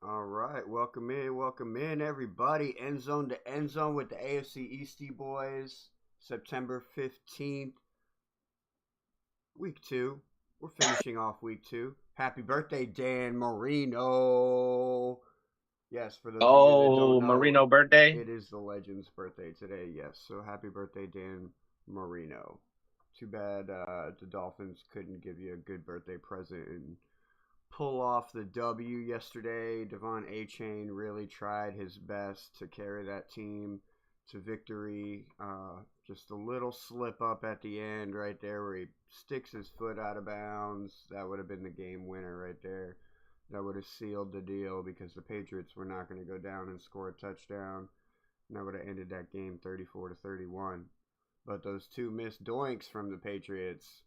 All right, welcome in, everybody. Endzone to Endzone with the AFCEastieBoys. September 15th, week two. We're finishing off week two. Happy birthday, Dan Marino. Yes, for those of you that don't Oh, know, Marino birthday. it is the legend's birthday today. Yes, so happy birthday, Dan Marino. Too bad the Dolphins couldn't give you a good birthday present and pull off the W yesterday. Devon Achane really tried his best to carry that team to victory. Just a little slip up at the end right there where he sticks his foot out of bounds. That would have been the game winner right there. That would have sealed the deal because the Patriots were not going to go down and score a touchdown. And that would have ended that game 34-31. But those two missed doinks from the Patriots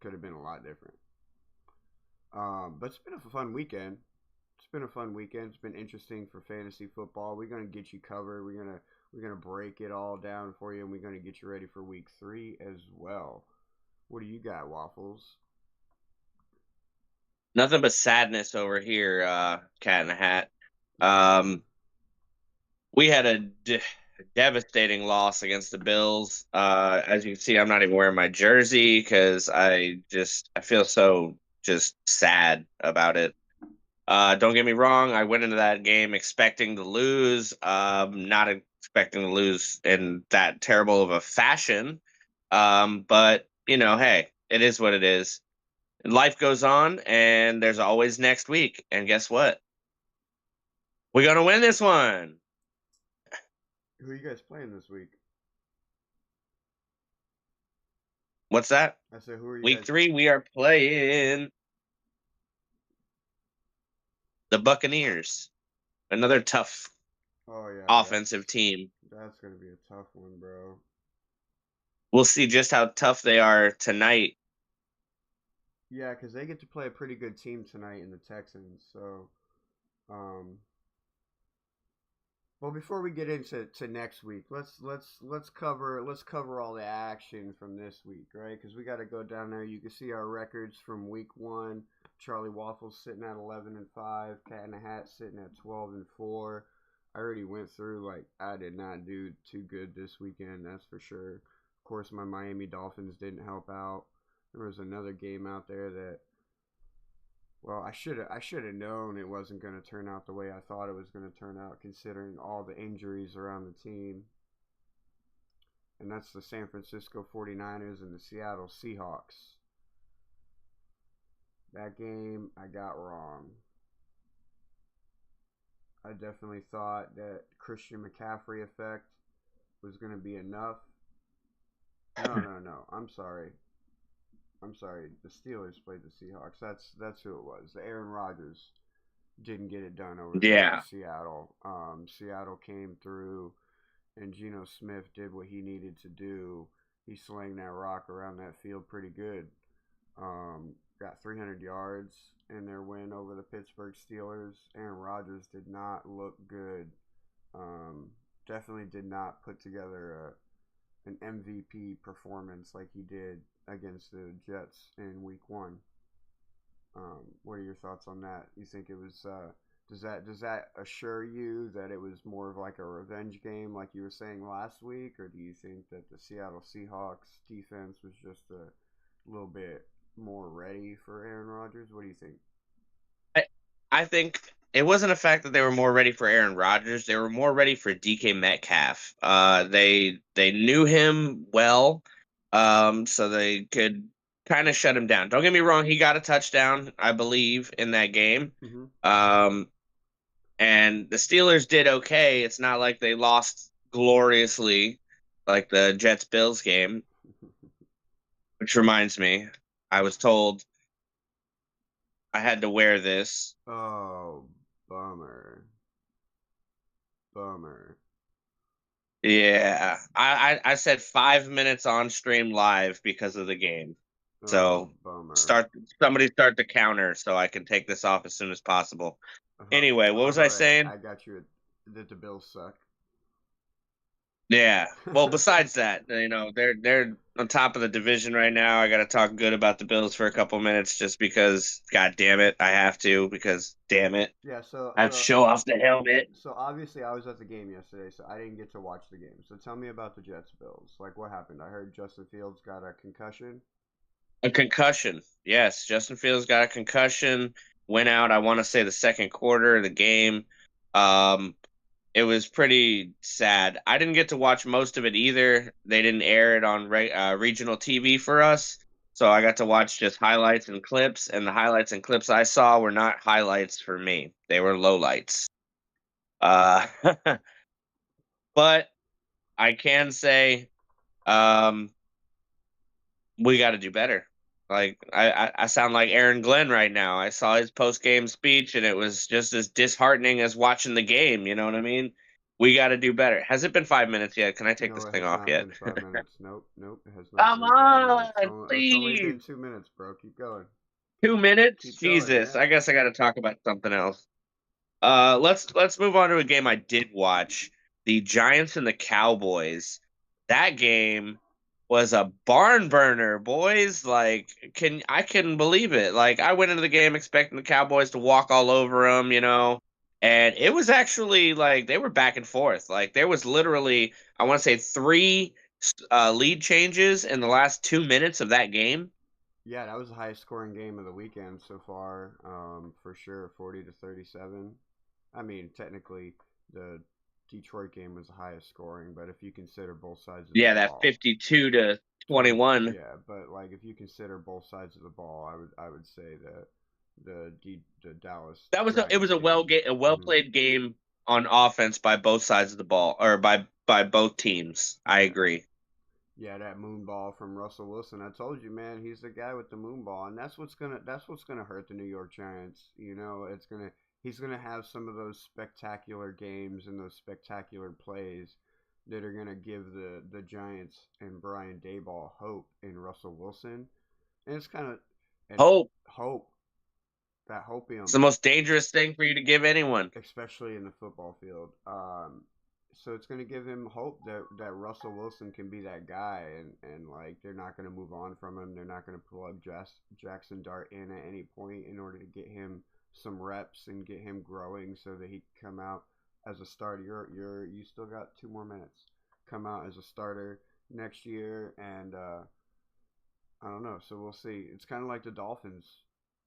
could have been a lot different. But it's been a fun weekend. It's been a fun weekend. It's been interesting for fantasy football. We're gonna get you covered. We're gonna break it all down for you, and we're gonna get you ready for week 3 as well. What do you got, Waffles? Nothing but sadness over here, Cat in the Hat. Um, we had a devastating loss against the Bills. As you can see, I'm not even wearing my jersey because I feel so just sad about it. Don't get me wrong, I went into that game expecting to lose, not expecting to lose in that terrible of a fashion. But hey, it is what it is. Life goes on, and there's always next week. And guess what? We're gonna win this one. Who are you guys playing this week? What's that? I said, who are you Week guys? 3, we are playing the Buccaneers. Another tough Oh yeah, offensive team. that's gonna be a tough one, bro. We'll see just how tough they are tonight. Yeah, because they get to play a pretty good team tonight in the Texans. So, um, well, before we get into next week, let's cover all the action from this week, right? Because we got to go down there. You can see our records from week 1. Charlie Waffles sitting at 11-5. Cat in the Hat sitting at 12-4. I already went through, like, I did not do too good this weekend. That's for sure. Of course, my Miami Dolphins didn't help out. There was another game out there that, well, I should have known it wasn't going to turn out the way I thought it was going to turn out, considering all the injuries around the team. And that's the San Francisco 49ers and the Seattle Seahawks. That game I got wrong. I definitely thought that Christian McCaffrey effect was going to be enough. No. I'm sorry. The Steelers played the Seahawks. That's who it was. The Aaron Rodgers didn't get it done over there in Yeah. Seattle. Seattle came through, and Geno Smith did what he needed to do. He slung that rock around that field pretty good. Got 300 yards in their win over the Pittsburgh Steelers. Aaron Rodgers did not look good. Definitely did not put together an MVP performance like he did against the Jets in Week 1. What are your thoughts on that? You think it was? Does that assure you that it was more of like a revenge game, like you were saying last week, or do you think that the Seattle Seahawks defense was just a little bit more ready for Aaron Rodgers? What do you think? I, I think it wasn't a fact that they were more ready for Aaron Rodgers. They were more ready for DK Metcalf. They knew him well, so they could kind of shut him down. Don't get me wrong, he got a touchdown, I believe, in that game. Mm-hmm. Um, and the Steelers did okay. It's not like they lost gloriously like the Jets Bills game, which reminds me, I was told I had to wear this. Oh, bummer, bummer. Yeah, I said 5 minutes on stream live because of the game. Oh, So bummer. start somebody start the counter so I can take this off as soon as possible. Uh, Anyway, what was all I right, saying? I got you. That the Bills suck. Yeah. Well, besides that, they're on top of the division right now. I got to talk good about the Bills for a couple minutes just because, God damn it, I have to because, damn it, Yeah, so I have to so show off the helmet. so obviously I was at the game yesterday, so I didn't get to watch the game. So tell me about the Jets Bills. Like what happened? I heard Justin Fields got a concussion. A concussion. Yes, Justin Fields got a concussion. Went out, I want to say the second quarter of the game. Um, it was pretty sad. I didn't get to watch most of it either. They didn't air it on regional TV for us. So I got to watch just highlights and clips, and the highlights and clips I saw were not highlights for me. They were lowlights. Uh, but I can say um, we got to do better. Like I sound like Aaron Glenn right now. I saw his post game speech and it was just as disheartening as watching the game. You know what I mean? We got to do better. Has it been 5 minutes yet? Can I take No, this it thing has off not yet? been 5 minutes. Nope, nope, it has not Come been 5 minutes. on, It's only please. been 2 minutes, bro. Keep going. 2 minutes? Keep going. Jesus. Yeah. I guess I got to talk about something else. Let's move on to a game I did watch. The Giants and the Cowboys. That game was a barn burner, boys. Like, I couldn't believe it. Like, I went into the game expecting the Cowboys to walk all over them, and it was actually like they were back and forth. Like, there was literally, I want to say, three lead changes in the last 2 minutes of that game. Yeah, that was the highest scoring game of the weekend so far, for sure, 40-37. I mean, technically, the Detroit game was the highest scoring, but if you consider both sides of the Yeah, that ball, 52 to 20, 21. yeah, but like if you consider both sides of the ball, I would say that the Dallas It Dragons was a game. a well Hmm. played game on offense by both sides of the ball, or by both teams. I Yeah, agree. yeah, that moon ball from Russell Wilson. I told you, man, he's the guy with the moon ball, and that's what's gonna hurt the New York Giants. He's gonna have some of those spectacular games and those spectacular plays that are gonna give the Giants and Brian Dayball hope in Russell Wilson, and it's kind of and Hope. hope that It's hopium, the most dangerous thing for you to give anyone. especially in the football field. So it's going to give him hope that Russell Wilson can be that guy, and like they're not going to move on from him. They're not going to pull up Jackson Dart in at any point in order to get him some reps and get him growing so that he can come out as a starter. You still got 2 more minutes. Come out as a starter next year, and I don't know. So we'll see. It's kind of like the Dolphins.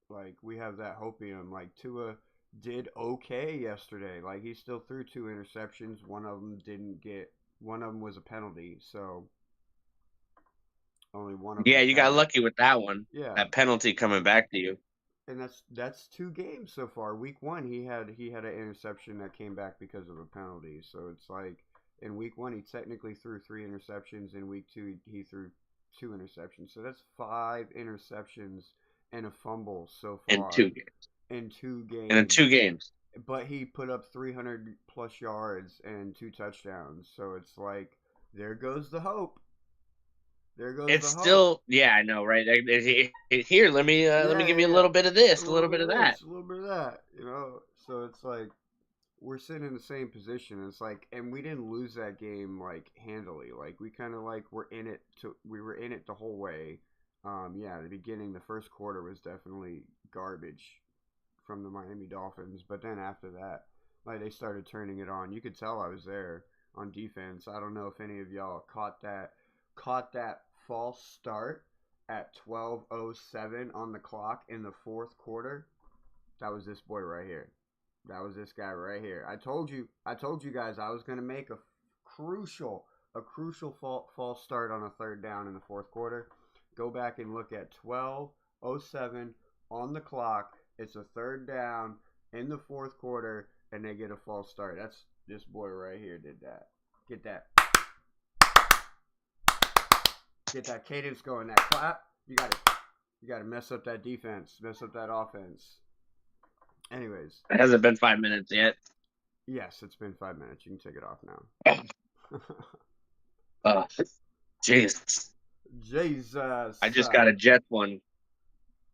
Like we have that hopium. Like Tua did okay yesterday. Like he still threw two interceptions. One of them didn't get. One of them was a penalty. So only one of Yeah, them you got counted. lucky with that one. Yeah, That penalty coming back to you. and that's two games so far. Week one he had an interception that came back because of a penalty. So it's like in week one he technically threw three interceptions. In week two he threw two interceptions. So that's five interceptions and a fumble so In far two games. in two And in two games. games. But he put up 300 plus yards and two touchdowns. So it's like there goes the hope. There goes It's the hope. still, yeah, I know, right? Here, let me Yeah, give yeah, you a yeah. little bit of A this, a little little bit bit of of that. this, a little bit of that. So it's like we're sitting in the same position. It's like, and we didn't lose that game like handily. Like we kind of like we were in it the whole way. Yeah, the beginning, the first quarter was definitely garbage from the Miami Dolphins, but then after that, like they started turning it on. You could tell I was there on defense. I don't know if any of y'all caught that false start at 12:07 on the clock in the fourth quarter. That was this boy right here. That was this guy right here. I told you guys I was gonna make a crucial false start on a third down in the fourth quarter. Go back and look at 12:07 on the clock. It's a third down in the fourth quarter, and they get a false start. That's this boy right here did that. Get that. Get that cadence going. That clap. You got to mess up that defense. Mess up that offense. Anyways, It hasn't been 5 minutes yet. yes, it's been 5 minutes. You can take it off now. Oh, Jesus. Jesus. I just got a Jets one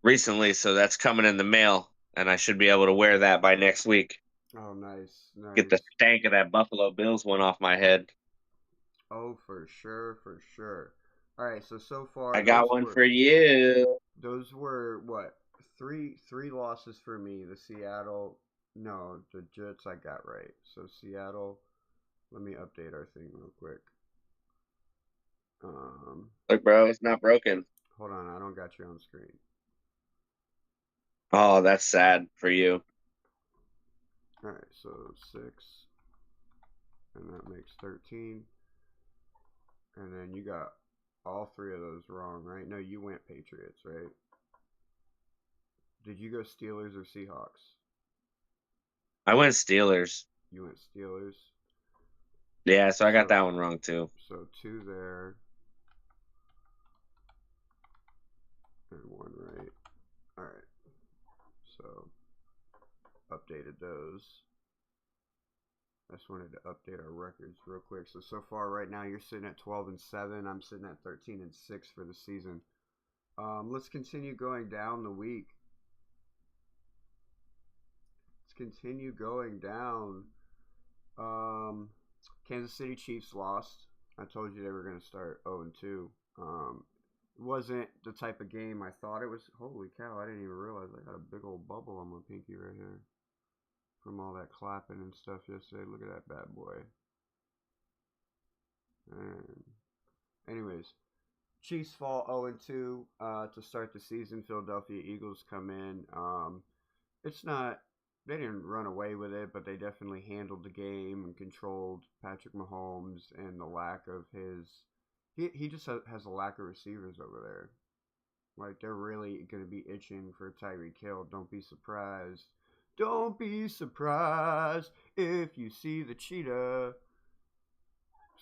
recently, so that's coming in the mail, and I should be able to wear that by next week. Oh, nice, Get the nice. stank of that Buffalo Bills one off my head. Oh, for sure, for sure. All right, so far I got one for you. those were what three losses for me. The Seattle, no, the Jets I got right. So Seattle. Let me update our thing real quick. Um, Look, bro, it's not broken. hold on, I don't got you on screen. Oh, that's sad for you. All right, so 6, and that makes 13, and then you got all three of those wrong, right? No, you went Patriots, right? Did you go Steelers or Seahawks? I went Steelers. You went Steelers. Yeah, so I got So that one wrong too. so 2 there and 1 right. All right. So updated those. I just wanted to update our records real quick. So far right now you're sitting at 12-7. I'm sitting at 13-6 for the season. Let's continue going down the week. Let's continue going down. Kansas City Chiefs lost. I told you they were going to start 0-2. It wasn't the type of game I thought it was. Holy cow, I didn't even realize I got a big old bubble on my pinky right here from all that clapping and stuff yesterday. Look at that bad boy. And anyways, Chiefs fall 0-2 to start the season. Philadelphia Eagles come in. It's not, they didn't run away with it, but they definitely handled the game and controlled Patrick Mahomes and the lack of his. He just has a lack of receivers over there. Like, they're really going to be itching for Tyreek Hill. Don't be surprised. Don't be surprised if you see the cheetah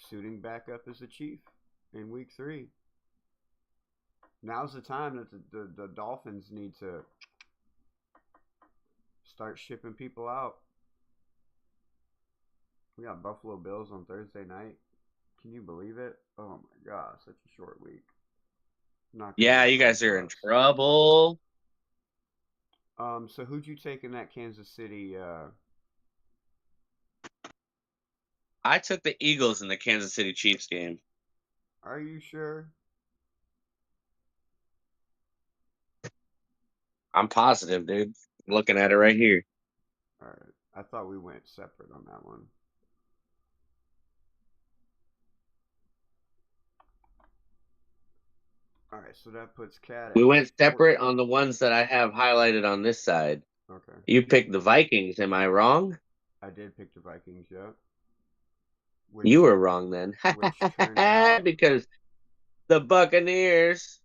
suiting back up as a Chief in week 3. Now's the time that the Dolphins need to start shipping people out. We got Buffalo Bills on Thursday night. Can you believe it? Oh my gosh, such a short week. Not gonna Yeah, lie, you pretty guys are in sucks. trouble. So who'd you take in that Kansas City? I took the Eagles in the Kansas City Chiefs game. Are you sure? I'm positive, dude. I'm looking at it right here. All right, I thought we went separate on that one. All right, so that puts Cat We at went 4. separate on the ones that I have highlighted on this side. Okay, You picked the Vikings. Am I wrong? I did pick the Vikings, yep. You Which were wrong then. which turned out Because the Buccaneers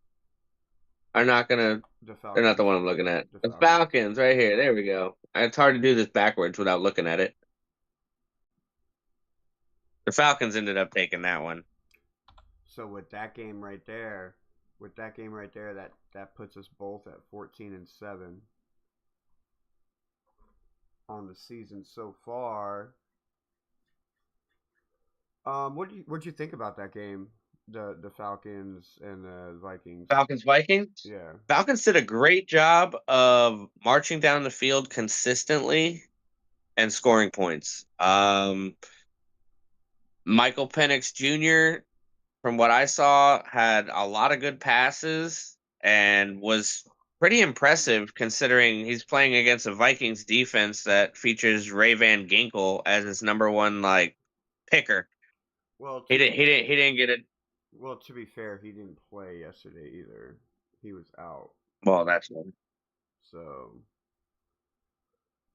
are not gonna. the They're not the Falcons. one I'm looking at. The The Falcons. Falcons, right here. There we go. It's hard to do this backwards without looking at it. The Falcons ended up taking that one. So with that game right there, that puts us both at 14-7 on the season so far. What'd you think about that game? The Falcons and the Vikings. Falcons, Vikings. Yeah. Falcons did a great job of marching down the field consistently and scoring points. Michael Penix Jr., from what I saw, had a lot of good passes and was pretty impressive considering he's playing against a Vikings defense that features Ray Van Ginkel as his number one picker. Well, He didn't get it. to be fair, he didn't play yesterday either. He was out. Well, that's one. So,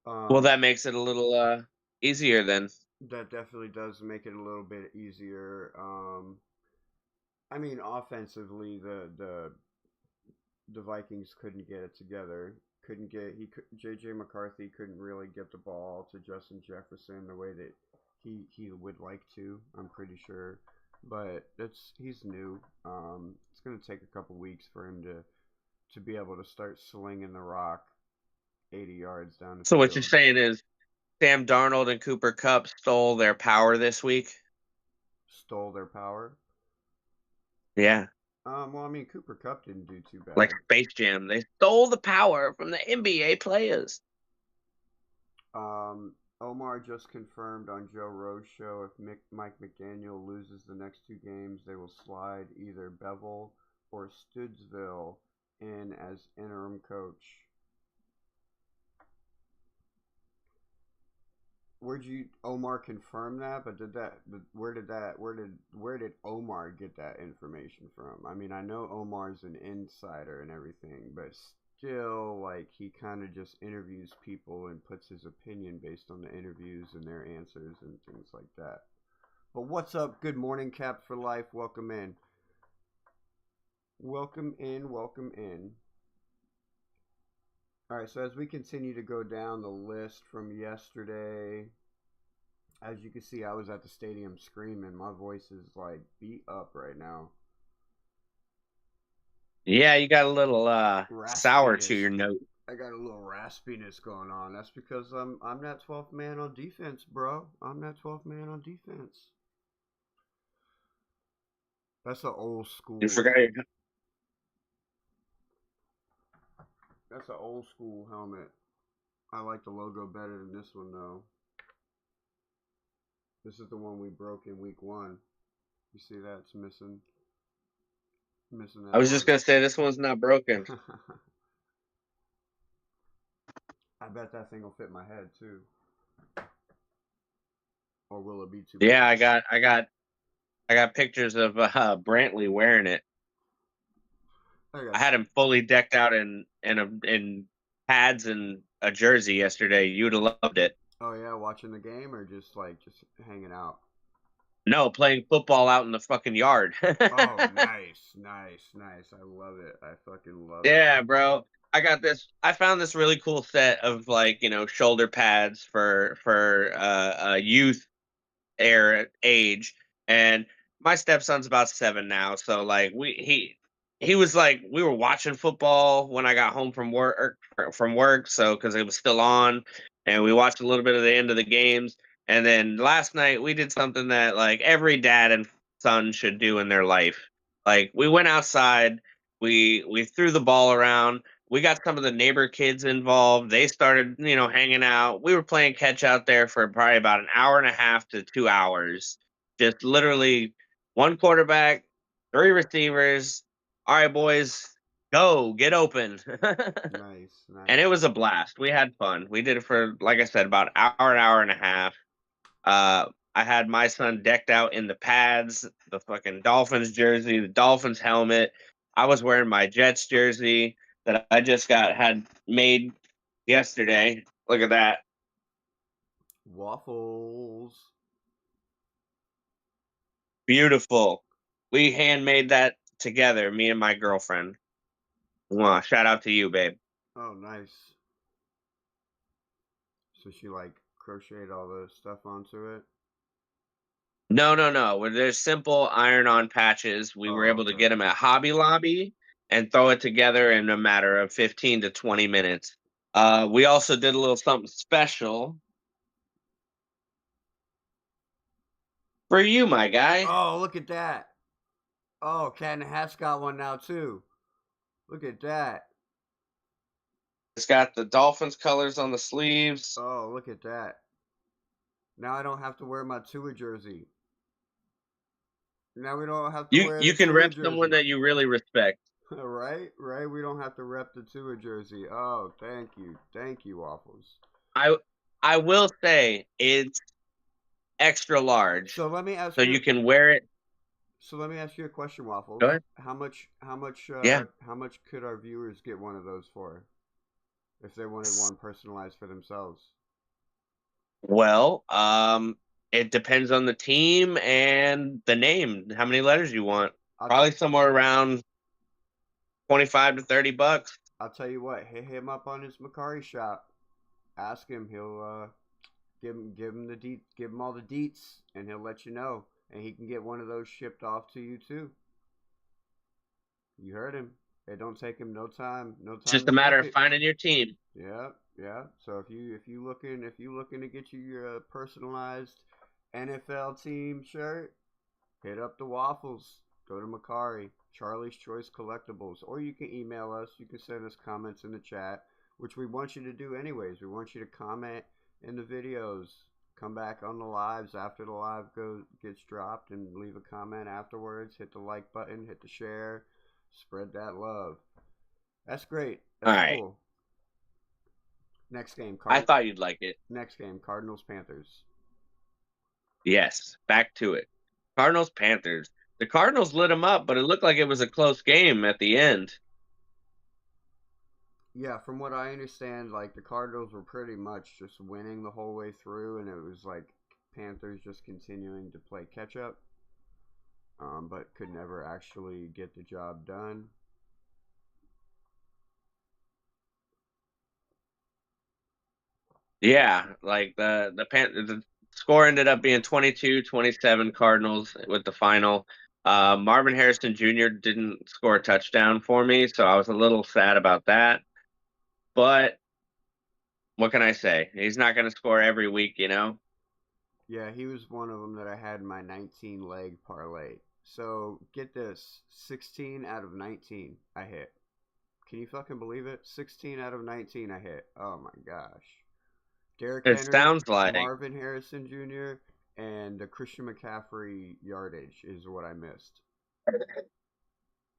Well, um, that makes it a little easier then. that definitely does make it a little bit easier. I mean, offensively, the Vikings couldn't get it together. Couldn't get JJ McCarthy couldn't really get the ball to Justin Jefferson the way that he would like to. I'm pretty sure, but he's new. It's gonna take a couple weeks for him to be able to start slinging the rock 80 yards down the So what you're field. saying is Sam Darnold and Cooper Kupp stole their power this week? Stole their power. Yeah. Well, I mean, Cooper Kupp didn't do too Like bad. Space Jam. They stole the power from the NBA players. Omar just confirmed on Joe Rogan's show if Mike McDaniel loses the next two games, they will slide either Bevel or Stoodsville in as interim coach. Where'd you Omar confirm that? But where did Omar get that information from? I mean, I know Omar's an insider and everything, but still, like, he kind of just interviews people and puts his opinion based on the interviews and their answers and things like that. But what's up? Good morning, Cap for Life. Welcome in. Welcome in. Welcome in. All right, so as we continue to go down the list from yesterday, as you can see, I was at the stadium screaming. My voice is like beat up right now. Yeah, you got a little sour to your note. I got a little raspiness going on. That's because I'm that 12th man on defense, bro. I'm that 12th man on defense. That's an old school. You forgot your... That's an old school helmet. I like the logo better than this one though. This is the one we broke in week 1. You see that? It's missing. Missing that. I was just gonna say this one's not broken. I bet that thing will fit my head too. Or will it be too? Yeah, I got pictures of Brantley wearing it. I had him fully decked out in pads and a jersey yesterday. You'd have loved it. Oh yeah, watching the game or just hanging out? No, playing football out in the fucking yard. Oh, nice. I love it. I fucking love it. Yeah, bro. I found this really cool set of shoulder pads for youth age, and my stepson's about 7 now, so like he was like, we were watching football when I got home from work, so because it was still on, and we watched a little bit of the end of the games, and then last night we did something that like every dad and son should do in their life. Like we went outside, we threw the ball around. We got some of the neighbor kids involved. They started, hanging out. We were playing catch out there for probably about an hour and a half to 2 hours. Just literally one quarterback, 3 receivers. All right, boys, go get open. Nice. And it was a blast. We had fun. We did it for, like I said, about an hour and a half. I had my son decked out in the pads, the fucking Dolphins jersey, the Dolphins helmet. I was wearing my Jets jersey that I just had made yesterday. Look at that. Waffles. Beautiful. We handmade that together, me and my girlfriend. Mwah, shout out to you, babe. Oh, nice. So she crocheted all the stuff onto it? No. They're simple iron-on patches. We were able to get them at Hobby Lobby and throw it together in a matter of 15 to 20 minutes. We also did a little something special for you, my guy. Oh, look at that. Oh, Cat in the Hat's got one now, too. Look at that. It's got the Dolphins colors on the sleeves. Oh, look at that. Now I don't have to wear my Tua jersey. Now we don't have to wear the You can Tua rep jersey. someone that you really respect. Right. We don't have to rep the Tua jersey. Oh, thank you, Waffles. I will say it's extra large. So let me ask. So you can wear it. So let me ask you a question, Waffles. Go ahead. How much could our viewers get one of those for, if they wanted one personalized for themselves? Well, it depends on the team and the name. How many letters you want? Probably somewhere around $25 to $30. I'll tell you what. Hit him up on his Macari shop. Ask him. He'll give him all the deets, and he'll let you know. And he can get one of those shipped off to you too. You heard him. It don't take him no time. It's just a matter of finding your team. Yeah. So if you looking to get you your personalized NFL team shirt, hit up the Waffles. Go to Macari, Charlie's Choice Collectibles, or you can email us. You can send us comments in the chat, which we want you to do anyways. We want you to comment in the videos. Come back on the lives after the live gets dropped and leave a comment afterwards. Hit the like button, hit the share, spread that love. That's great. All That's right. cool. Next game, I thought you'd like it. Next game, Cardinals Panthers. Yes, back to it. Cardinals Panthers. The Cardinals lit them up, but it looked like it was a close game at the end. Yeah, from what I understand, like the Cardinals were pretty much just winning the whole way through, and it was like Panthers just continuing to play catch up, but could never actually get the job done. Yeah, like the score ended up being 22-27 Cardinals with the final. Marvin Harrison Jr. didn't score a touchdown for me, so I was a little sad about that. But what can I say? He's not going to score every week, you know? Yeah, he was one of them that I had in my 19 leg parlay. So get this, 16 out of 19 I hit. Can you fucking believe it? 16 out of 19 I hit. Oh my gosh. Derrick It Henry, sounds like Marvin Harrison Jr., and the Christian McCaffrey yardage is what I missed.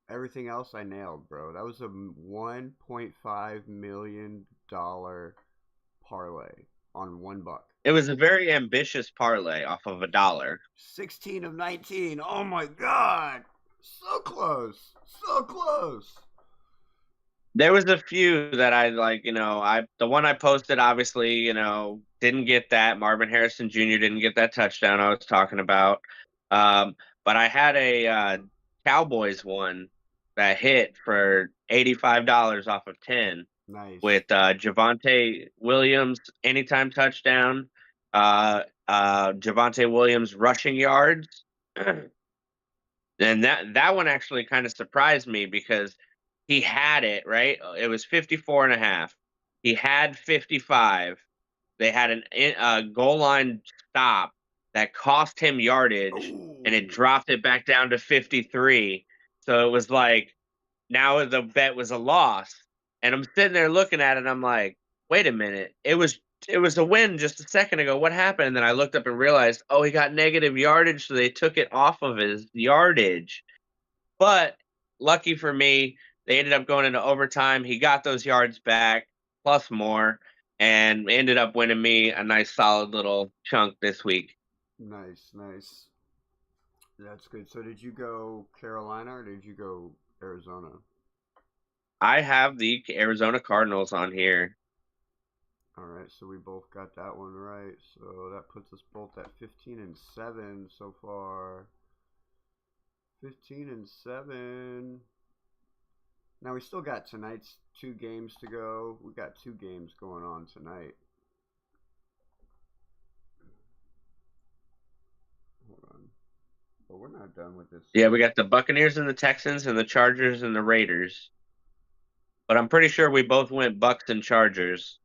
Everything else I nailed, bro. That was a $1.5 million parlay on $1. it was a very ambitious parlay off of $1. 16 of 19. Oh my god. So close. So close. There was a few that I like, the one I posted obviously, didn't get that. Marvin Harrison Jr. didn't get that touchdown I was talking about. But I had a Cowboys one that hit for $85 off of 10 Nice. with Javonte Williams anytime touchdown, Javonte Williams rushing yards. And that one actually kind of surprised me because he had it, right? It was 54.5. He had 55. They had a goal line stop that cost him yardage, and it dropped it back down to 53. So it was like, now the bet was a loss. And I'm sitting there looking at it, and I'm like, wait a minute. It was a win just a second ago. What happened? And then I looked up and realized, oh, he got negative yardage, so they took it off of his yardage. But lucky for me, they ended up going into overtime. He got those yards back, plus more, and ended up winning me a nice solid little chunk this week. Nice, nice. That's good. So did you go Carolina or did you go Arizona? I have the Arizona Cardinals on here. All right, so we both got that one right. So that puts us both at 15-7 so far. 15-7. Now we still got tonight's 2 games to go. We got 2 games going on tonight. Hold on. But we're not done with this. Yeah, we got the Buccaneers and the Texans and the Chargers and the Raiders. But I'm pretty sure we both went Bucks and Chargers.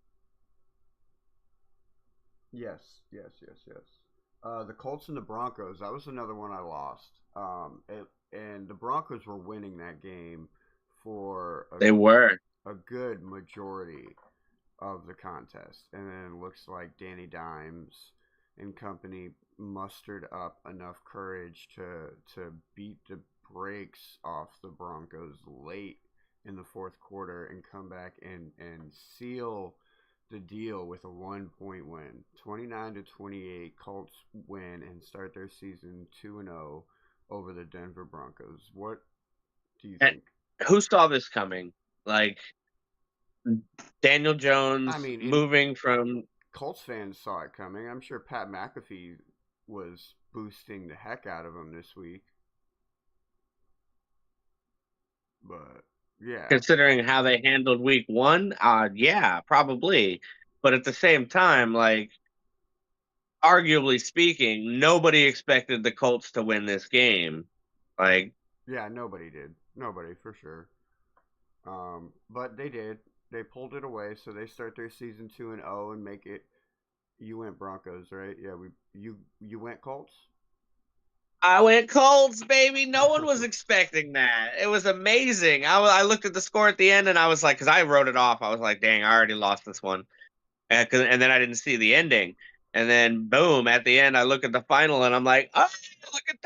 Yes. The Colts and the Broncos. That was another one I lost. And the Broncos were winning that game for a good majority of the contest, and then it looks like Danny Dimes and company mustered up enough courage to beat the brakes off the Broncos late in the fourth quarter and come back and seal the deal with a 1-point win. 29-28, Colts win and start their season 2-0 over the Denver Broncos. What do you think? Who saw this coming? Like Daniel Jones moving from... Colts fans saw it coming. I'm sure Pat McAfee was boosting the heck out of him this week. But yeah. Considering how they handled week 1, yeah, probably. But at the same time, like, arguably speaking, nobody expected the Colts to win this game. Like, yeah, nobody did. Nobody, for sure. But they did. They pulled it away, so they start their season 2-0 and make it. You went Broncos, right? Yeah, you went Colts? I went Colts, baby. No one was expecting that. It was amazing. I looked at the score at the end, and I was like, because I wrote it off. I was like, dang, I already lost this one. and then I didn't see the ending. And then boom, at the end, I look at the final and I'm like, oh, look at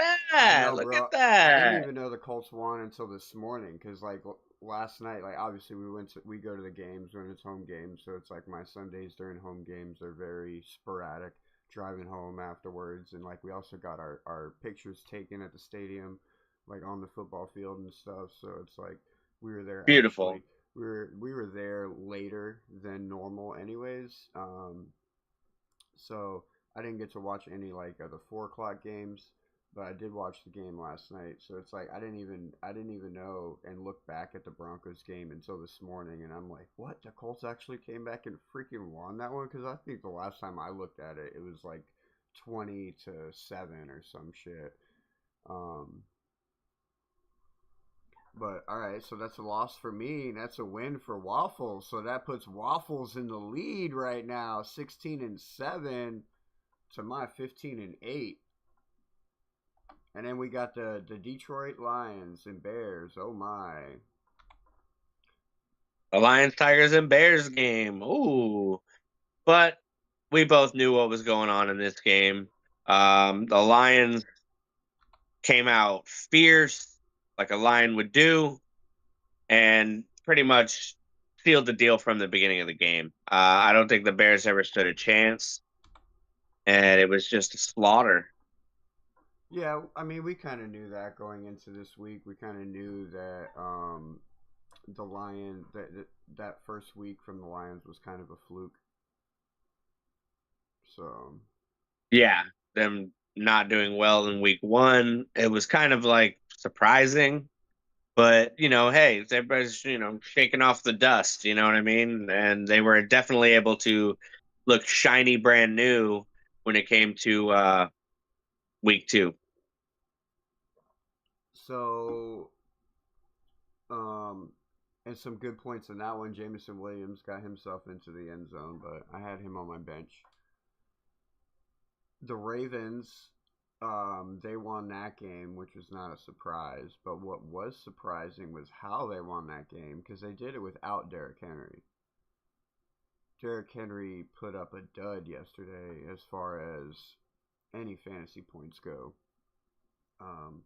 I that, know, look bro. at I didn't that. even know the Colts won until this morning because, like, last night, like, obviously we go to the games when it's home games, so it's like my Sundays during home games are very sporadic. Driving home afterwards, and like we also got our pictures taken at the stadium, like on the football field and stuff. So it's like we were there Beautiful. actually. We were there later than normal, anyways. So I didn't get to watch any like of the 4 o'clock games, but I did watch the game last night. So it's like I didn't even know and look back at the Broncos game until this morning, and I'm like, what? The Colts actually came back and freaking won that one? Because I think the last time I looked at it, it was like 20-7 or some shit. Um, but all right, so that's a loss for me, and that's a win for Waffles. So that puts Waffles in the lead right now, 16-7 to my 15-8. And then we got the Detroit Lions and Bears. Oh my. The Lions, Tigers, and Bears game. Ooh. But we both knew what was going on in this game. The Lions came out fierce, like a lion would do, and pretty much sealed the deal from the beginning of the game. I don't think the Bears ever stood a chance, and it was just a slaughter. Yeah, I mean, we kind of knew that going into this week. We kind of knew that the Lion that first week from the Lions was kind of a fluke. So Yeah, them not doing well in week one, it was kind of like surprising. But, hey, everybody's, shaking off the dust, you know what I mean? And they were definitely able to look shiny brand new when it came to week two. so um and some good points in that one. Jameson Williams got himself into the end zone, but I had him on my bench. The Ravens, they won that game, which was not a surprise. But what was surprising was how they won that game because they did it without Derrick Henry. Derrick Henry put up a dud yesterday as far as any fantasy points go. Um,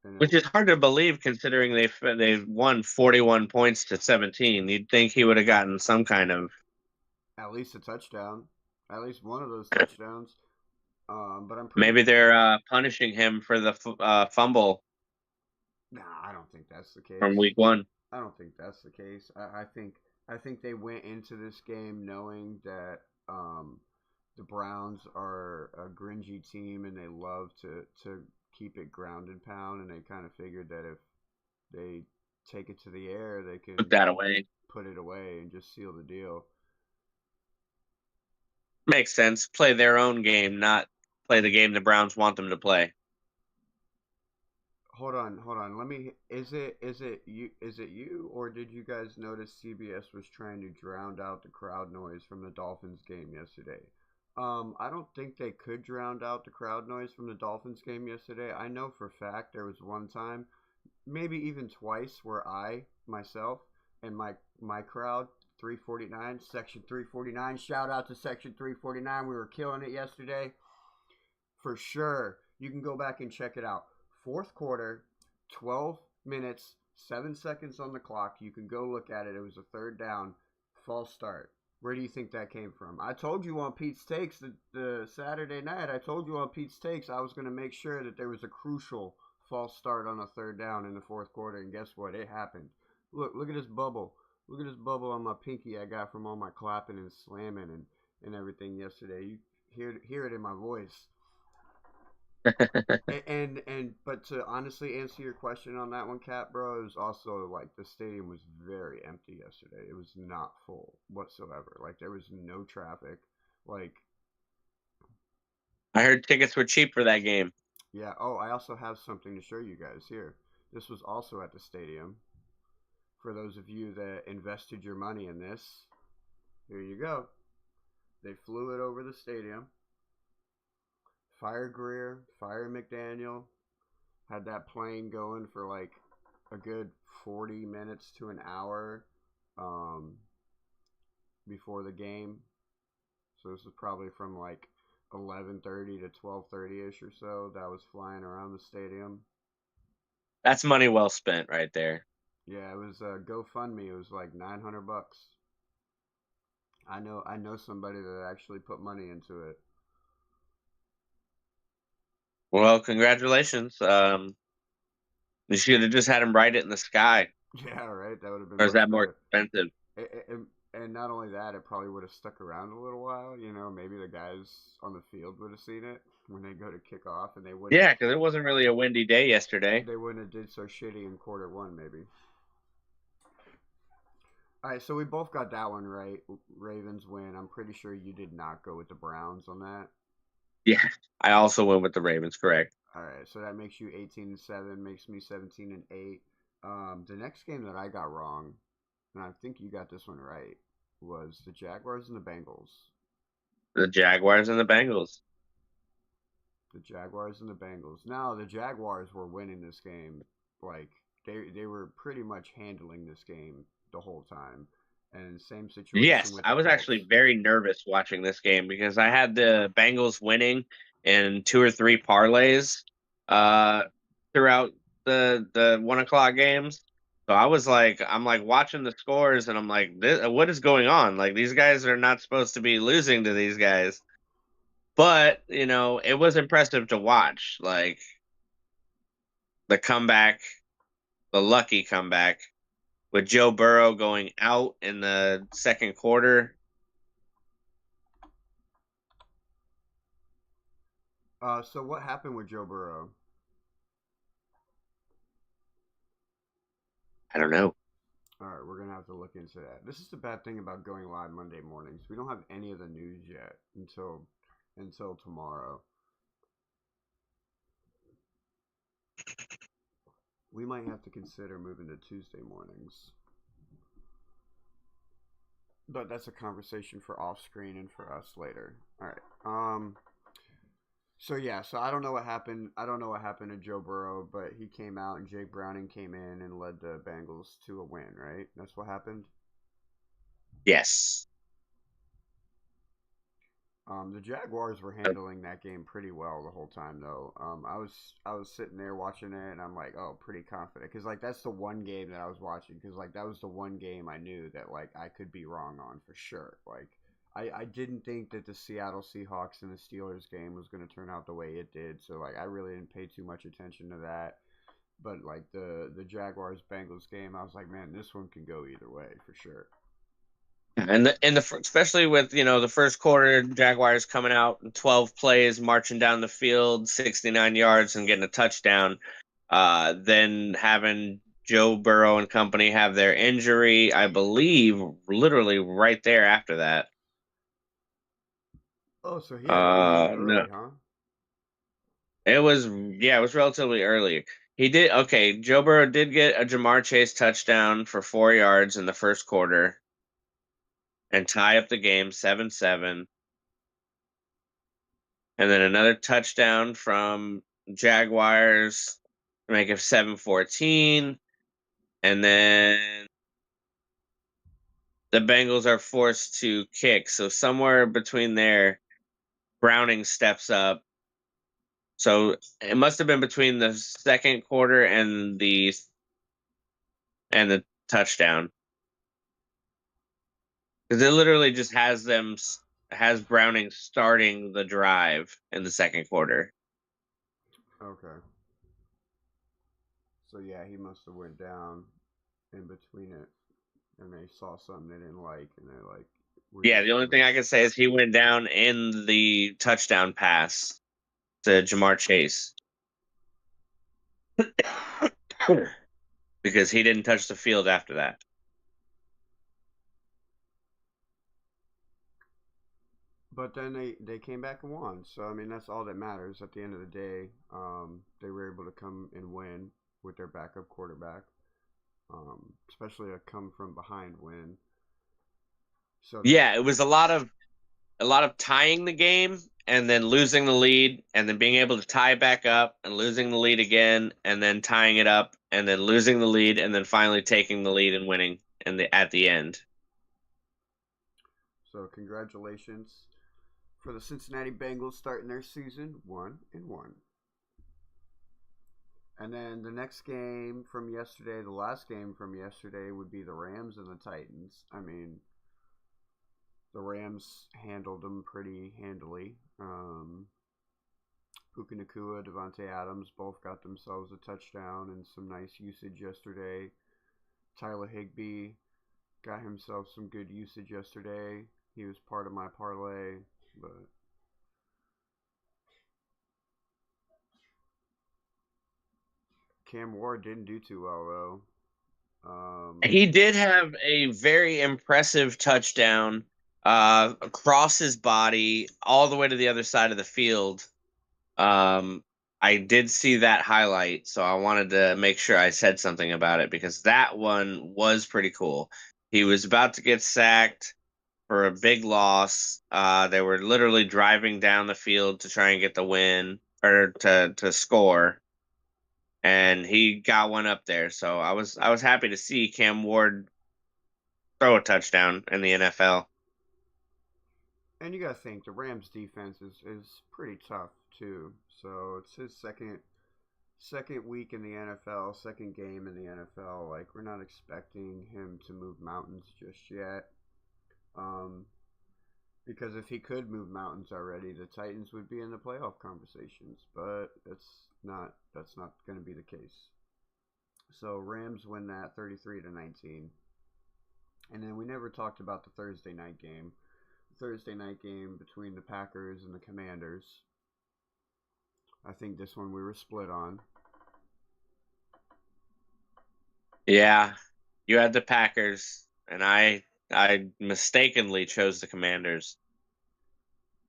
and Which is hard to believe considering they've won 41 points to 17. You'd think he would have gotten some kind of. at least a touchdown, at least one of those touchdowns. But I'm pretty. Maybe they're punishing him for the fumble Nah, I don't think that's the from case. week one. I don't think that's the case. I think they went into this game knowing that the Browns are a gringy team and they love to keep it ground and pound, and they kind of figured that if they take it to the air, they Put can that away. put it away and just seal the deal. Makes sense. Play their own game, not play the game the Browns want them to play. Hold on. Let me. Is it you, or did you guys notice CBS was trying to drown out the crowd noise from the Dolphins game yesterday? I don't think they could drown out the crowd noise from the Dolphins game yesterday. I know for a fact there was one time, maybe even twice, where I myself and my crowd 349 section 349, shout out to section 349, we were killing it yesterday for sure. You can go back and check it out. Fourth quarter, 12 minutes, 7 seconds on the clock. You can go look at it. It was a third down, false start. Where do you think that came from? I told you on Pete's Takes the Saturday night. I told you on Pete's Takes I was going to make sure that there was a crucial false start on a third down in the fourth quarter, and guess what? It happened. Look at this bubble. Look at this bubble on my pinky I got from all my clapping and slamming and everything yesterday. You hear it in my voice. But to honestly answer your question on that one, Cat bro, it was also like the stadium was very empty yesterday. It was not full whatsoever. Like there was no traffic. Like I heard tickets were cheap for that game. yeah. Oh, I also have something to show you guys here. This was also at the stadium. For those of you that invested your money in this, here you go. They flew it over the stadium. Fire Greer, Fire McDaniel, had that plane going for like a good 40 minutes to an hour um, before the game. So this is probably from like 11:30 to 12:30 ish or so. That was flying around the stadium. That's money well spent right there. Yeah, it was GoFundMe. It was like $900. I know somebody that actually put money into it. Well, congratulations. You should have just had him write it in the sky. Yeah, right. That would have been Or is much that more better. expensive? And not only that, it probably would have stuck around a little while. You know, maybe the guys on the field would have seen it when they go to kick off, and Yeah, because it wasn't really a windy day yesterday. they wouldn't have did so shitty in quarter one, maybe. All right, so we both got that one right. Ravens win. I'm pretty sure you did not go with the Browns on that. Yeah, I also went with the Ravens, correct. All right, so that makes you 18-7, makes me 17-8. The next game that I got wrong, and I think you got this one right, was the Jaguars and the Bengals. The Jaguars and the Bengals. The Jaguars and the Bengals. Now the Jaguars were winning this game, like they were pretty much handling this game the whole time, and same situation Yes, with I the was actually Colts. very nervous watching this game because I had the Bengals winning in 2 or 3 parlays uh, throughout the 1 o'clock games. So I'm like watching the scores, and I'm like, what is going on? Like these guys are not supposed to be losing to these guys. But it was impressive to watch. Like the comeback, the lucky comeback with Joe Burrow going out in the second quarter. So what happened with Joe Burrow? I don't know. All right, we're gonna have to look into that. This is the bad thing about going live Monday mornings. We don't have any of the news yet until tomorrow. We might have to consider moving to Tuesday mornings, but that's a conversation for off screen and for us later. All right. So yeah, so I don't know what happened. I don't know what happened to Joe Burrow, but he came out and Jake Browning came in and led the Bengals to a win. Right? That's what happened. Yes. The Jaguars were handling that game pretty well the whole time, though. I was sitting there watching it, and I'm like, oh, pretty confident, because like that's the one game that I was watching, because like that was the one game I knew that like I could be wrong on for sure. Like I didn't think that the Seattle Seahawks and the Steelers game was going to turn out the way it did, so like I really didn't pay too much attention to that. But like the Jaguars Bengals game, I was like, man, this one can go either way for sure. Especially with the first quarter, Jaguars coming out in 12 plays, marching down the field, 69 yards, and getting a touchdown. Then having Joe Burrow and company have their injury, I believe, literally right there after that. Oh, so he had an injury No, early, huh? it was relatively early. He did okay. Joe Burrow did get a Jamar Chase touchdown for 4 yards in the first quarter and tie up the game 7-7. And then another touchdown from Jaguars to make it 7-14. And then the Bengals are forced to kick. So somewhere between there, Browning steps up. So it must have been between the second quarter and the touchdown. Because it literally just has Browning starting the drive in the second quarter. Okay. So yeah, he must have went down in between it, and they saw something they didn't like, and they're like, "We're Yeah, the just only we're, thing I can say is he went down in the touchdown pass to Jamar Chase because he didn't touch the field after that. But then they came back and won. So I mean, that's all that matters at the end of the day. They were able to come and win with their backup quarterback, especially a come from behind win. So they Yeah, it was a lot of tying the game and then losing the lead and then being able to tie it back up and losing the lead again and then tying it up and then losing the lead and then finally taking the lead and winning at the end. so congratulations. for the Cincinnati Bengals starting their season 1-1. And then the next game from yesterday, the last game from yesterday, would be the Rams and the Titans. I mean, the Rams handled them pretty handily. Puka Nacua, Devontae Adams both got themselves a touchdown and some nice usage yesterday. Tyler Higbee got himself some good usage yesterday. He was part of my parlay, but Cam Ward didn't do too well though. He did have a very impressive touchdown across his body all the way to the other side of the field. I did see that highlight, so I wanted to make sure I said something about it because that one was pretty cool. He was about to get sacked for a big loss. They were literally driving down the field to try and get the win or to score, and he got one up there. So I was happy to see Cam Ward throw a touchdown in the NFL. And you gotta think the Rams defense is pretty tough too. So it's his second week in the NFL, second game in the NFL. Like, we're not expecting him to move mountains just yet. Because if he could move mountains already, the Titans would be in the playoff conversations. But that's not going to be the case. So Rams win that 33-19. And then we never talked about the Thursday night game. The Thursday night game between the Packers and the Commanders. I think this one we were split on. Yeah, you had the Packers, and I mistakenly chose the Commanders.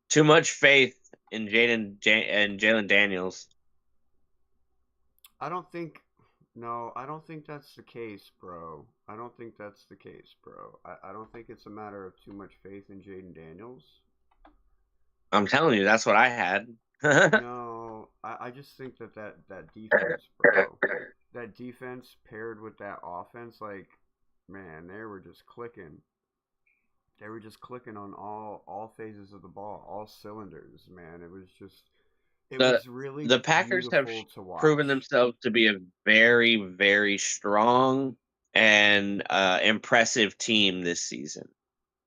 Too much faith in Jalen Daniels. I don't think that's the case, bro. I don't think that's the case, bro. I don't think it's a matter of too much faith in Jaden Daniels. I'm telling you, that's what I had. No, I just think that defense, bro. That defense paired with that offense, like, man, they were just clicking. They were just clicking on all phases of the ball, all cylinders, man. It was really the Packers have beautiful to watch. proven themselves to be a very, very strong and impressive team this season.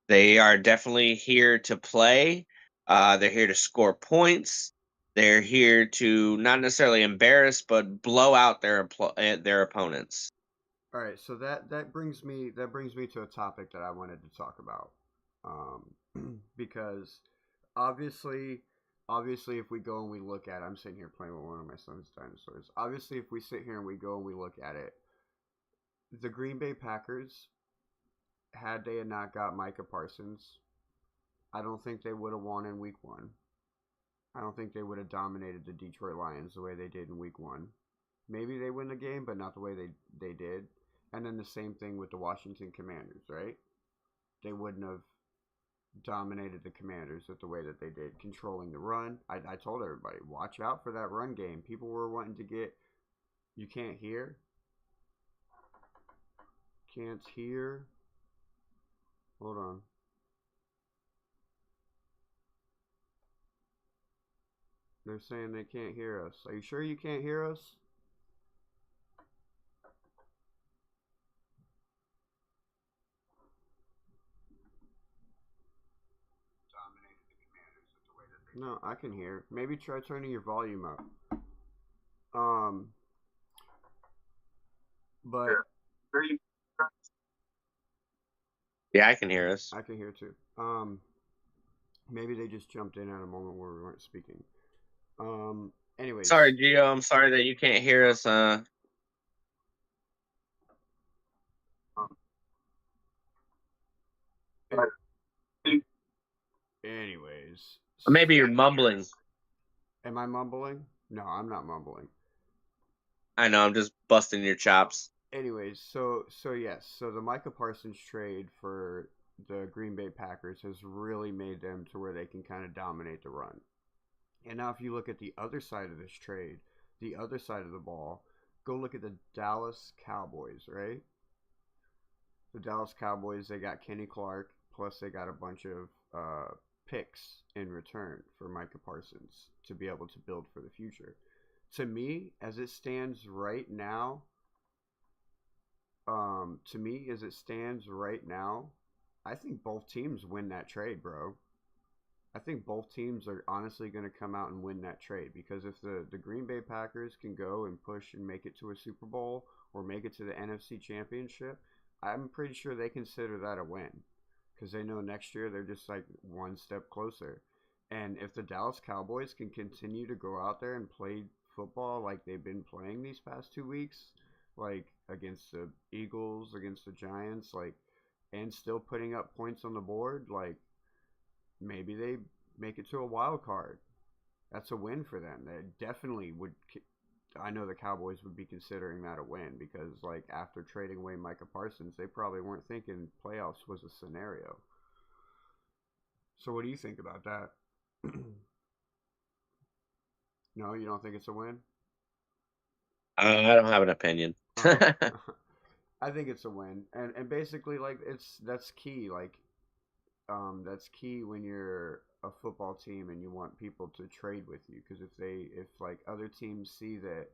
They are definitely here to play. They're here to score points. They're here to not necessarily embarrass, but blow out their opponents. All right, so that brings me to a topic that I wanted to talk about, because obviously, if we go and we look at, I'm sitting here playing with one of my son's dinosaurs. Obviously, if we sit here and we go and we look at it, the Green Bay Packers, had they not got Micah Parsons, I don't think they would have won in Week 1. I don't think they would have dominated the Detroit Lions the way they did in Week 1. Maybe they win the game, but not the way they did. And then the same thing with the Washington Commanders, right? They wouldn't have dominated the Commanders with the way that they did, controlling the run. I told everybody, watch out for that run game. People were wanting to get... You can't hear? Can't hear? Hold on. They're saying they can't hear us. Are you sure you can't hear us? No, I can hear. Maybe try turning your volume up. But yeah, I can hear us. I can hear too. Maybe they just jumped in at a moment where we weren't speaking. Anyways. Sorry, Gio. I'm sorry that you can't hear us. Anyways. Maybe you're mumbling. Am I mumbling? No, I'm not mumbling. I know, I'm just busting your chops. Anyways, so yes, so the Micah Parsons trade for the Green Bay Packers has really made them to where they can kind of dominate the run. And now if you look at the other side of this trade, the other side of the ball, go look at the Dallas Cowboys, right? The Dallas Cowboys, they got Kenny Clark, plus they got a bunch of picks in return for Micah Parsons to be able to build for the future. To me, as it stands right now, I think both teams win that trade, bro. I think both teams are honestly going to come out and win that trade because if the Green Bay Packers can go and push and make it to a Super Bowl or make it to the NFC Championship, I'm pretty sure they consider that a win because they know next year they're just like one step closer. And if the Dallas Cowboys can continue to go out there and play football like they've been playing these past 2 weeks, like against the Eagles, against the Giants, like, and still putting up points on the board, like maybe they make it to a wild card. That's a win for them. They definitely would. I know the Cowboys would be considering that a win because, like, after trading away Micah Parsons, they probably weren't thinking playoffs was a scenario. So, what do you think about that? No, you don't think it's a win? I don't have an opinion. I think it's a win, and basically, like, that's key. Like, that's key when you're a football team and you want people to trade with you because if like other teams see that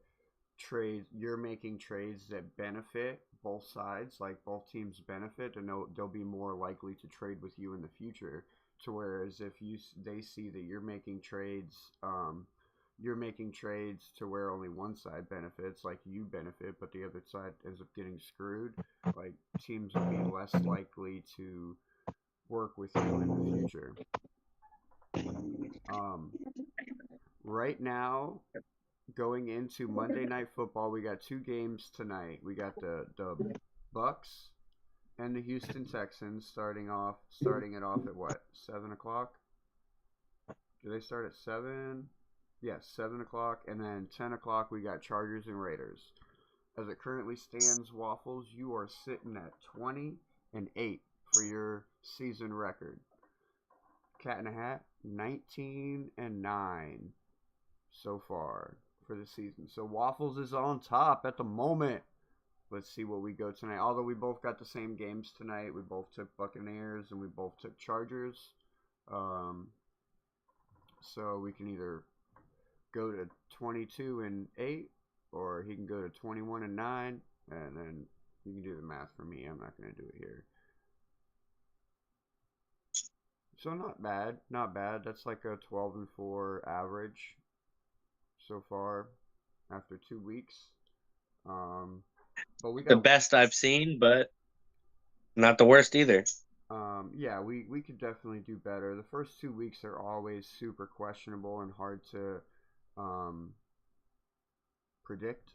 you're making trades that benefit both sides, like both teams benefit, and they'll be more likely to trade with you in the future. To whereas if they see that you're making trades to where only one side benefits, like you benefit, but the other side ends up getting screwed. Like teams will be less likely to work with you in the future. Right now, going into Monday Night Football, we got two games tonight. We got the Bucks and the Houston Texans starting it off at what, 7 o'clock? Do they start at 7? Yes, 7 o'clock, and then 10 o'clock we got Chargers and Raiders. As it currently stands, Waffles, you are sitting at 20-8 for your season record. Cat in a Hat, 19-9 so far for the season. So Waffles is on top at the moment. Let's see what we go tonight. Although we both got the same games tonight. We both took Buccaneers and we both took Chargers. So we can either go to 22-8 or he can go to 21-9, and then you can do the math for me. I'm not going to do it here. So not bad. That's like a 12-4 average so far after 2 weeks. But we got The best I've seen, but not the worst either. Yeah, we could definitely do better. The first 2 weeks are always super questionable and hard to predict.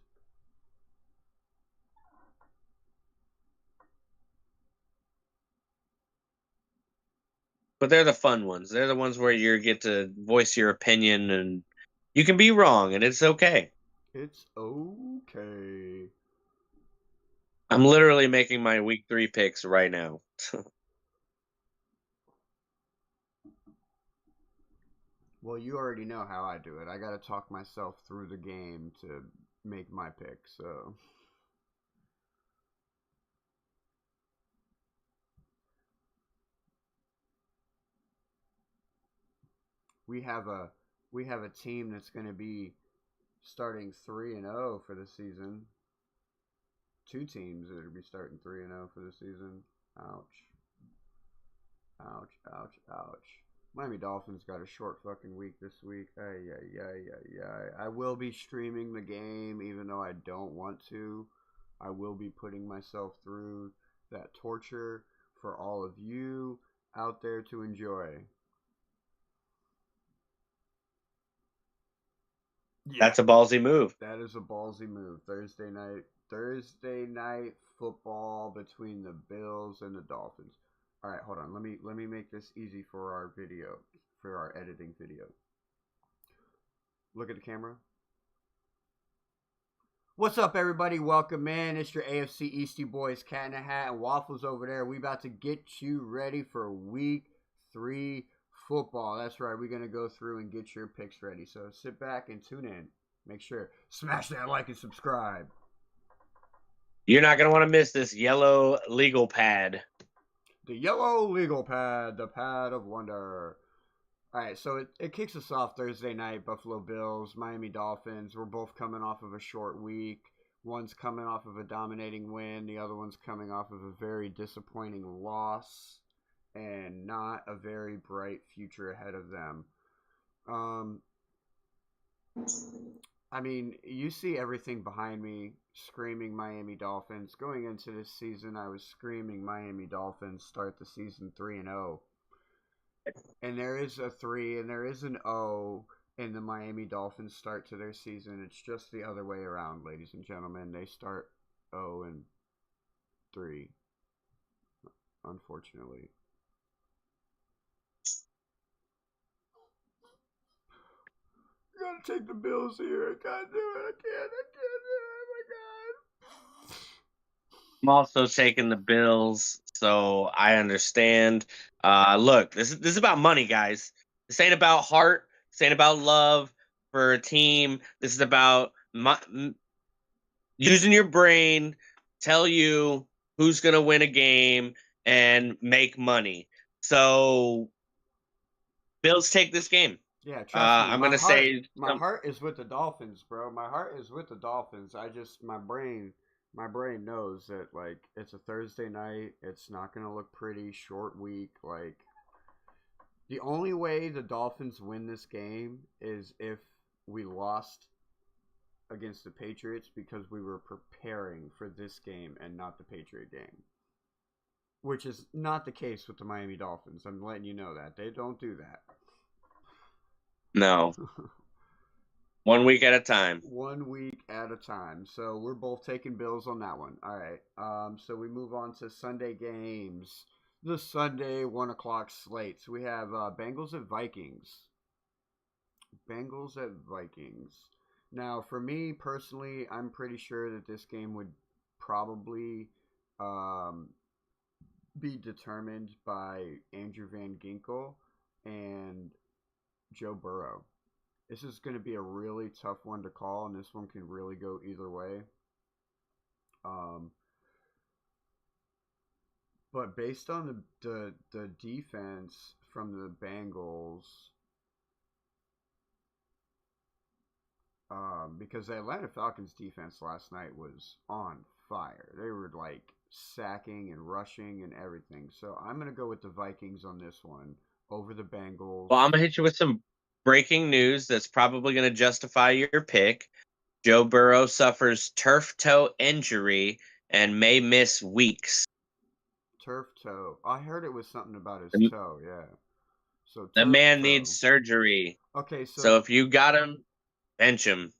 But they're the fun ones. They're the ones where you get to voice your opinion, and you can be wrong, and it's okay. It's okay. I'm literally making my week 3 picks right now. Well, you already know how I do it. I gotta talk myself through the game to make my pick, so. We have a team that's going to be starting 3-0 for the season. Two teams that will be starting 3-0 for the season. Ouch. Ouch, ouch, ouch. Miami Dolphins got a short fucking week this week. Ay, ay, ay, ay, ay. I will be streaming the game even though I don't want to. I will be putting myself through that torture for all of you out there to enjoy. Yeah, that's a ballsy move. That is a ballsy move. Thursday night football between the Bills and the Dolphins. All right, hold on. Let me make this easy for our video, for our editing video. Look at the camera. What's up, everybody? Welcome in. It's your AFCEastieBoys, Cat in a Hat, and Waffles over there. We about to get you ready for Week 3 football. That's right. We're going to go through and get your picks ready. So sit back and tune in. Make sure, smash that like and subscribe. You're not going to want to miss this yellow legal pad. The yellow legal pad, the pad of wonder. All right, so it kicks us off Thursday night. Buffalo Bills, Miami Dolphins. We're both coming off of a short week. One's coming off of a dominating win. The other one's coming off of a very disappointing loss, and not a very bright future ahead of them. Um, I mean, you see everything behind me screaming Miami Dolphins. Going into this season, I was screaming Miami Dolphins start the season 3-0. And there is a 3 and there is an O in the Miami Dolphins start to their season. It's just the other way around, ladies and gentlemen. They start 0-3, unfortunately. I gotta take the Bills here. I can't do it. I can't do it. Oh my god. I'm also taking the Bills, so I understand. Look, this is about money, guys. This ain't about heart. This ain't about love for a team. This is about using your brain, tell you who's gonna win a game and make money. So, Bills take this game. Yeah, trust me. I'm gonna say My heart is with the Dolphins, bro. My heart is with the Dolphins. I just my brain knows that like it's a Thursday night. It's not gonna look pretty. Short week. Like the only way the Dolphins win this game is if we lost against the Patriots because we were preparing for this game and not the Patriot game. Which is not the case with the Miami Dolphins. I'm letting you know that. They don't do that. no. 1 week at a time. 1 week at a time. So we're both taking Bills on that one. All right. So we move on to Sunday games. The Sunday 1 o'clock slate. So we have Bengals at Vikings. Bengals at Vikings. Now, for me personally, I'm pretty sure that this game would probably be determined by Andrew Van Ginkel and Joe Burrow. This is going to be a really tough one to call, and this one can really go either way. Um, but based on the defense from the Bengals, because the Atlanta Falcons defense last night was on fire. They were like sacking and rushing and everything. So I'm going to go with the Vikings on this one over the Bengals. Well, I'm gonna hit you with some breaking news that's probably gonna justify your pick. Joe Burrow suffers turf toe injury and may miss weeks. Turf toe. I heard it was something about his The, toe, yeah. So the turf man toe. needs surgery. Okay, So if you got him, bench him.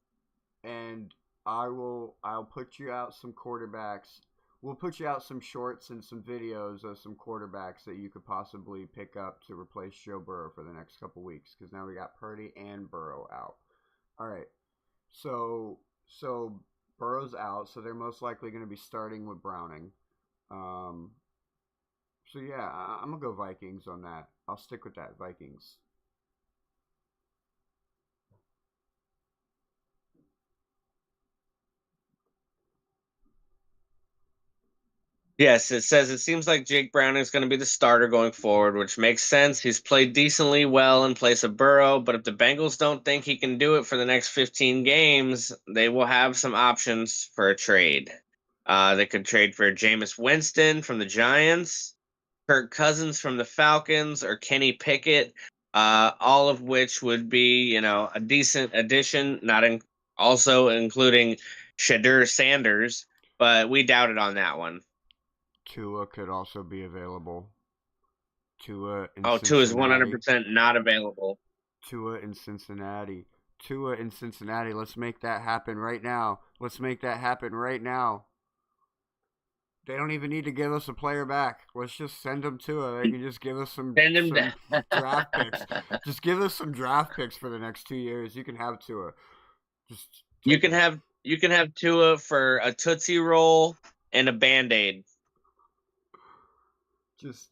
And I'll put you out some quarterbacks. We'll put you out some shorts and some videos of some quarterbacks that you could possibly pick up to replace Joe Burrow for the next couple weeks because now we got Purdy and Burrow out. All right. So Burrow's out, so they're most likely going to be starting with Browning. So yeah, I'm gonna go Vikings on that. I'll stick with that Vikings. Yes, it says it seems like Jake Browning is going to be the starter going forward, which makes sense. He's played decently well in place of Burrow, but if the Bengals don't think he can do it for the next 15 games, they will have some options for a trade. They could trade for Jameis Winston from the Giants, Kirk Cousins from the Falcons, or Kenny Pickett, all of which would be, a decent addition, also including Shadur Sanders, but we doubted on that one. Tua could also be available. Tua in Tua is Cincinnati. 100% not available. Tua in Cincinnati. Tua in Cincinnati. Let's make that happen right now. Let's make that happen right now. They don't even need to give us a player back. Let's just send them Tua. They can just give us some draft picks. Just give us some draft picks for the next 2 years. You can have Tua. You can have Tua for a Tootsie Roll and a Band-Aid.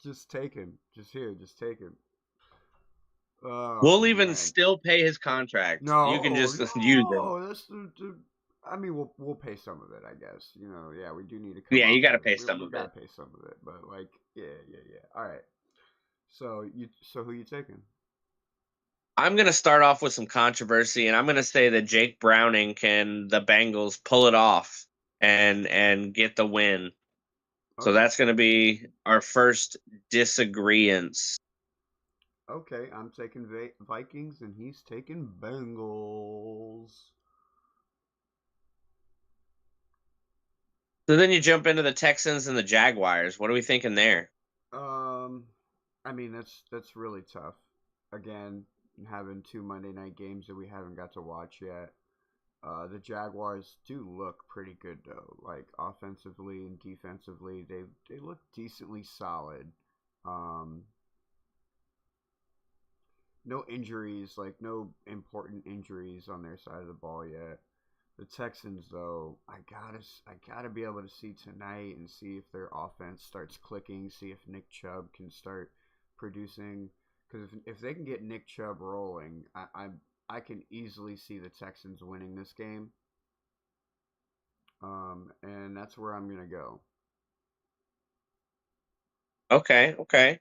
Just take him. Just take him. Oh, we'll even still pay his contract. No, you can just use it. That's I mean, we'll pay some of it, I guess. Yeah, we do need to. Yeah, you got to pay some of it. Got to pay some of it, but like, yeah. All right. So who you taking? I'm going to start off with some controversy, and I'm going to say that Jake Browning can the Bengals pull it off and get the win. So Okay. that's going to be our first disagreement. Okay, I'm taking Vikings and he's taking Bengals. So then you jump into the Texans and the Jaguars. What are we thinking there? Um, I mean that's really tough. Again, having two Monday night games that we haven't got to watch yet. The Jaguars do look pretty good though. Like offensively and defensively, they look decently solid. Um, no injuries, like no important injuries on their side of the ball yet. The Texans, though, I gotta be able to see tonight and see if their offense starts clicking. See if Nick Chubb can start producing. Because if they can get Nick Chubb rolling, I can easily see the Texans winning this game. And that's where I'm gonna go. Okay, okay.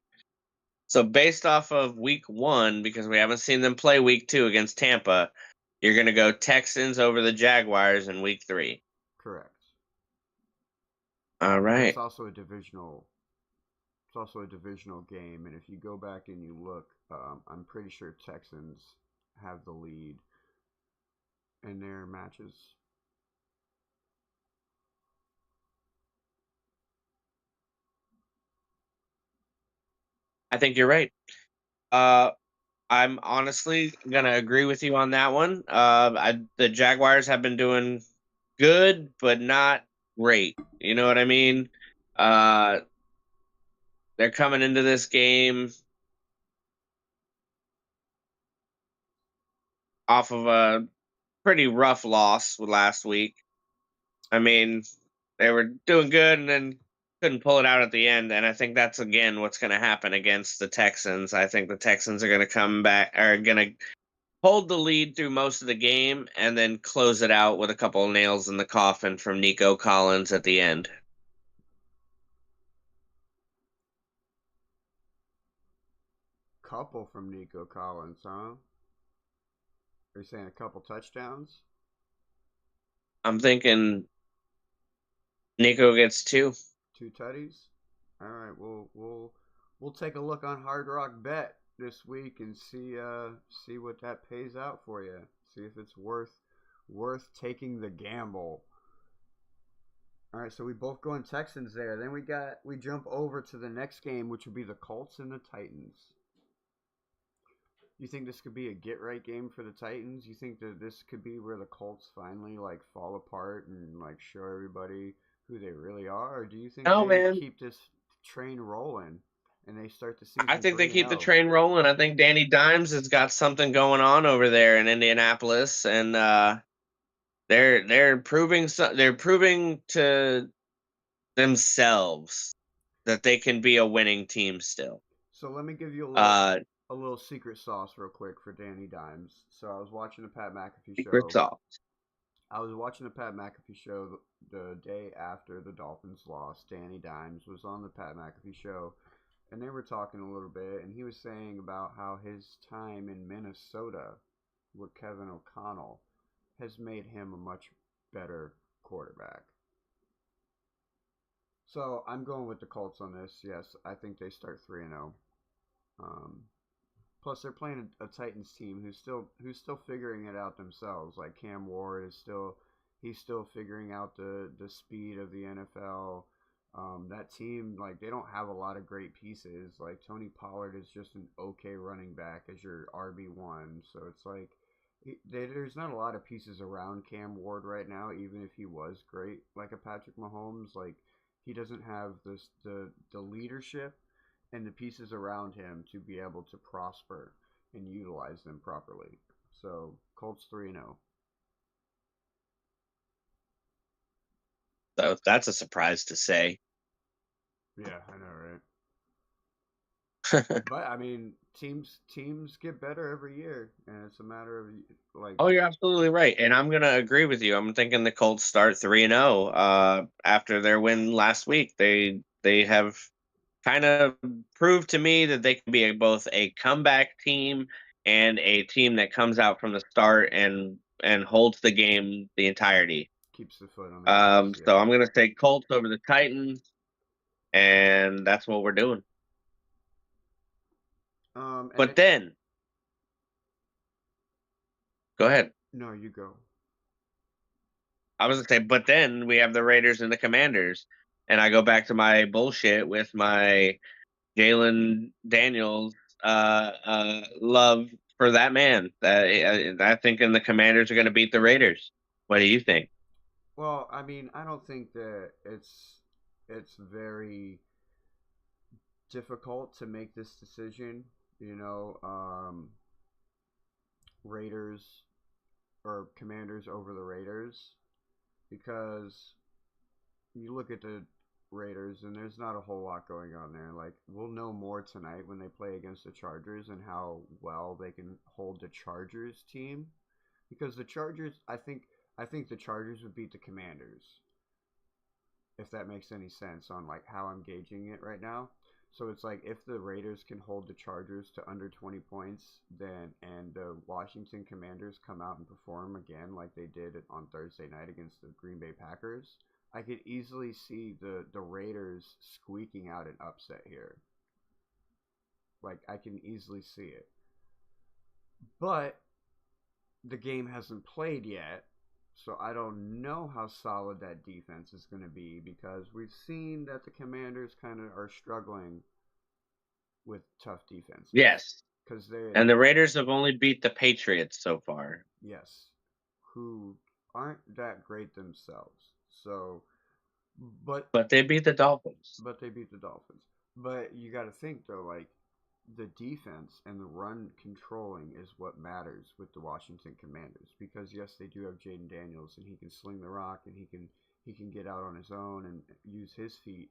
So based off of week 1, because we haven't seen them play week 2 against Tampa, you're going to go Texans over the Jaguars in week 3. Correct. All But that's right. also a divisional. It's also a divisional game, and if you go back and you look, I'm pretty sure Texans have the lead in their matches. I think you're right. Uh, I'm honestly going to agree with you on that one. The Jaguars have been doing good, but not great. You know what I mean? Uh, they're coming into this game off of a pretty rough loss last week. I mean, they were doing good and then couldn't pull it out at the end. And I think that's again what's going to happen against the Texans. I think the Texans are going to come back, are going to hold the lead through most of the game and then close it out with a couple of nails in the coffin from Nico Collins at the end. Couple from Nico Collins, huh? Are you saying a couple touchdowns? I'm thinking Nico gets 2. Two tutties? All right, we'll take a look on Hard Rock Bet this week and see what that pays out for you. See if it's worth taking the gamble. All right, so we both going Texans there. Then we jump over to the next game, which would be the Colts and the Titans. You think this could be a get right game for the Titans? You think that this could be where the Colts finally like fall apart and like show everybody who they really are, or do you think Oh they man, keep this train rolling and they start the I season think they 3 and keep the 0? train rolling. I think Danny Dimes has got something going on over there in Indianapolis, and they're proving to themselves that they can be a winning team still. So let me give you Uh, a little secret sauce real quick for Danny Dimes. So I was watching the Pat McAfee secret show. sauce. I was watching the Pat McAfee show the day after the Dolphins lost. Danny Dimes was on the Pat McAfee show, and they were talking a little bit, and he was saying about how his time in Minnesota with Kevin O'Connell has made him a much better quarterback. So I'm going with the Colts on this. Yes, I think they start 3 and 0. Um, Plus, they're playing a Titans team who's still figuring it out themselves. Like Cam Ward is he's still figuring out the speed of the NFL. That team, like, they don't have a lot of great pieces. Like Tony Pollard is just an okay running back as your RB1. So it's like there's not a lot of pieces around Cam Ward right now. Even if he was great, like a Patrick Mahomes, like he doesn't have the leadership and the pieces around him to be able to prosper and utilize them properly. So Colts 3-0. So that's a surprise to say. Yeah, I know, right? But I mean, teams get better every year, and it's a matter of like Oh, you're absolutely right, and I'm gonna agree with you. I'm thinking the Colts start 3-0 after their win last week. They have kind of proved to me that they can be both a comeback team and a team that comes out from the start and holds the game the entirety. Keeps the foot on the gas. So Yeah. I'm gonna say Colts over the Titans, and that's what we're doing. But then, go ahead. No, you go. I was gonna say, but then we have the Raiders and the Commanders, and I go back to my bullshit with my Jalen Daniels love for that man. I think the Commanders are going to beat the Raiders. What do you think? Well, I mean, I don't think that it's very difficult to make this decision. You know, Raiders or Commanders over the Raiders because you look at the Raiders and there's not a whole lot going on there. Like we'll know more tonight when they play against the Chargers and how well they can hold the Chargers team because the Chargers I think the Chargers would beat the Commanders if that makes any sense on like how I'm gauging it right now. So it's like if the Raiders can hold the Chargers to under 20 points, then and the Washington Commanders come out and perform again like they did on Thursday night against the Green Bay Packers, I could easily see the Raiders squeaking out an upset here. Like I can easily see it. But the game hasn't played yet, so I don't know how solid that defense is going to be because we've seen that the Commanders kind of are struggling with tough defenses. Yes, Because they, and the Raiders have only beat the Patriots so far. yes, who aren't that great themselves. So, But they beat the Dolphins. but they beat the Dolphins. But you got to think though, like the defense and the run controlling is what matters with the Washington Commanders because yes, they do have Jaden Daniels and he can sling the rock and he can get out on his own and use his feet.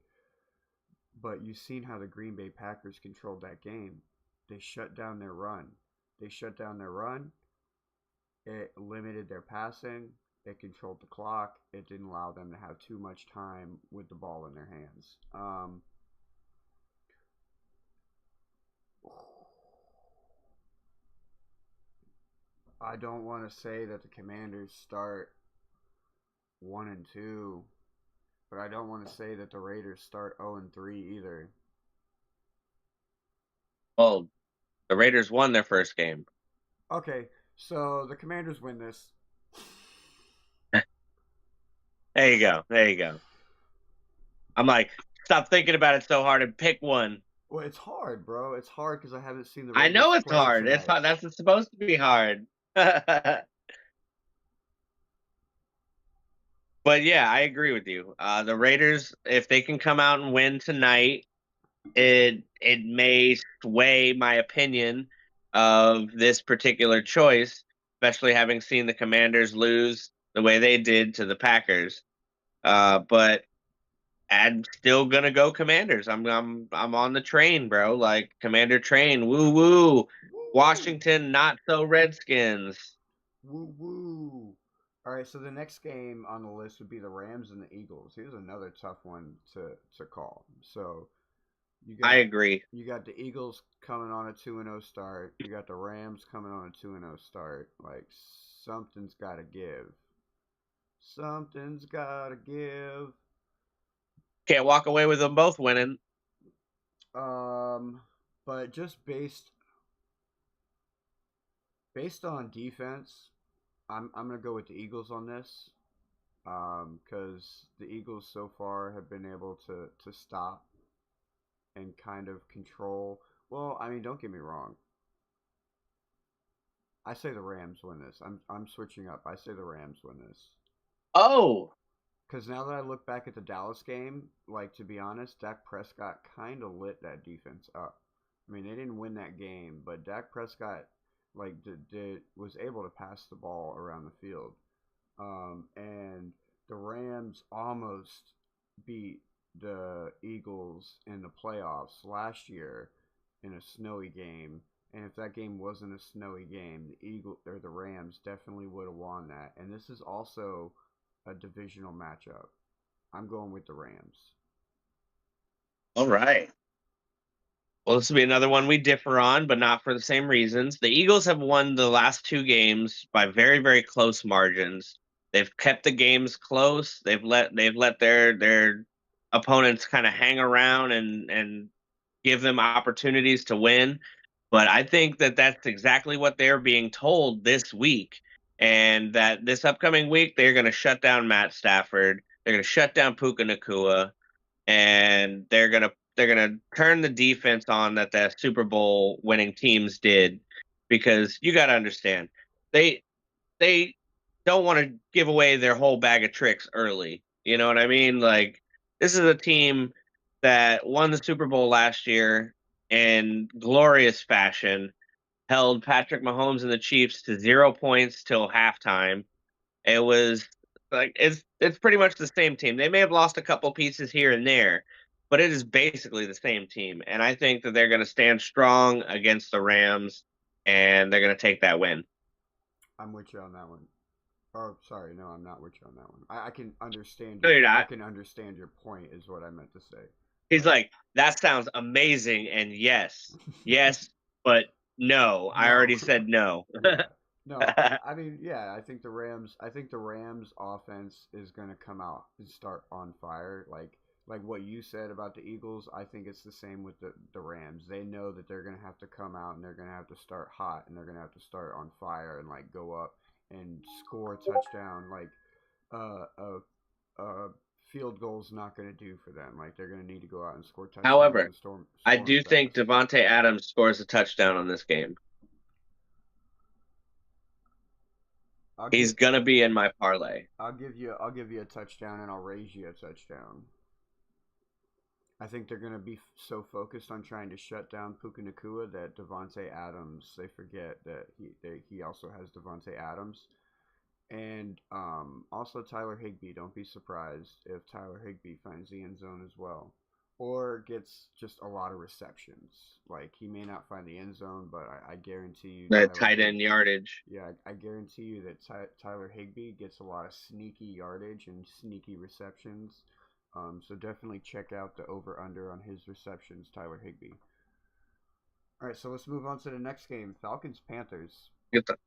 But you've seen how the Green Bay Packers controlled that game. They shut down their run. They shut down their run. It limited their passing. It controlled the clock. It didn't allow them to have too much time with the ball in their hands. I don't want to say that the Commanders start 1-2, but I don't want to say that the Raiders start 0-3 either. Well, the Raiders won their first game. Okay, so the Commanders win this. There you go. There you go. I'm like, stop thinking about it so hard and pick one. Well, it's hard, bro. It's hard because I haven't seen the I Raiders know it's play hard. It's tonight. hard. That's supposed to be hard. But yeah, I agree with you. The Raiders, if they can come out and win tonight, it may sway my opinion of this particular choice, especially having seen the Commanders lose the way they did to the Packers. But I'm still gonna go Commanders. I'm on the train, bro. Like Commander train. Woo woo. Woo! Washington, not so Redskins. Woo woo! All right, so the next game on the list would be the Rams and the Eagles. Here's another tough one to call. So you I got agree. you got the Eagles coming on a 2-0 start. You got the Rams coming on a 2-0 start. Like something's got to give. Something's got to give. Can't walk away with them both winning. But just based on defense, I'm gonna go with the Eagles on this. Because the Eagles so far have been able to stop and kind of control. Well, I mean, don't get me wrong. I say the Rams win this. I'm switching up. I say the Rams win this. Oh, Because now that I look back at the Dallas game, like to be honest, Dak Prescott kind of lit that defense up. I mean, they didn't win that game, but Dak Prescott like was able to pass the ball around the field. And the Rams almost beat the Eagles in the playoffs last year in a snowy game. And if that game wasn't a snowy game, the Rams definitely would have won that. And this is also a divisional matchup. I'm going with the Rams. all right. Well, this will be another one we differ on, but not for the same reasons. The Eagles have won the last 2 games by very, very close margins. They've kept the games close. They've let their opponents kind of hang around and give them opportunities to win. But I think that that's exactly what they're being told this week, and that this upcoming week they're going to shut down Matt Stafford. They're going to shut down Puka Nakua, and they're gonna turn the defense on that the Super Bowl winning teams did, because you got to understand they they don't want to give away their whole bag of tricks early. You know what I mean? Like, this is a team that won the Super Bowl last year in glorious fashion, held Patrick Mahomes and the Chiefs to 0 points till halftime. It was like it's pretty much the same team. They may have lost a couple pieces here and there, but it is basically the same team. And I think that they're going to stand strong against the Rams, and they're going to take that win. I'm with you on that one. Oh, sorry, no, I'm not with you on that one. I can understand No, your you're I not. can understand your point is what I meant to say. He's But like, that sounds amazing, and yes, yes, but no. I no. already said no. Yeah. No, I mean, yeah, I think the Rams offense is going to come out and start on fire. Like what you said about the Eagles, I think it's the same with the Rams. They know that they're going to have to come out and they're going to have to start hot and they're going to have to start on fire and like go up and score a touchdown. Like a field goal's not going to do for them. Like they're going to need to go out and score touchdowns However, and I storm do think fast. Devonte Adams scores a touchdown on this game. I'll He's give gonna be in my parlay. I'll give you a touchdown and I'll raise you a touchdown. I think they're going to be so focused on trying to shut down Puka Nakua that Devonte Adams, they forget that he also has Devonte Adams. And also Tyler Higbee. Don't be surprised if Tyler Higbee finds the end zone as well. Or gets just a lot of receptions. Like, he may not find the end zone, but I guarantee you The Tyler tight Hig. end yardage. Yeah, I guarantee you that Tyler Higbee gets a lot of sneaky yardage and sneaky receptions. So definitely check out the over under on his receptions, Tyler Higbee. All right, so let's move on to the next game, Falcons Panthers. Get the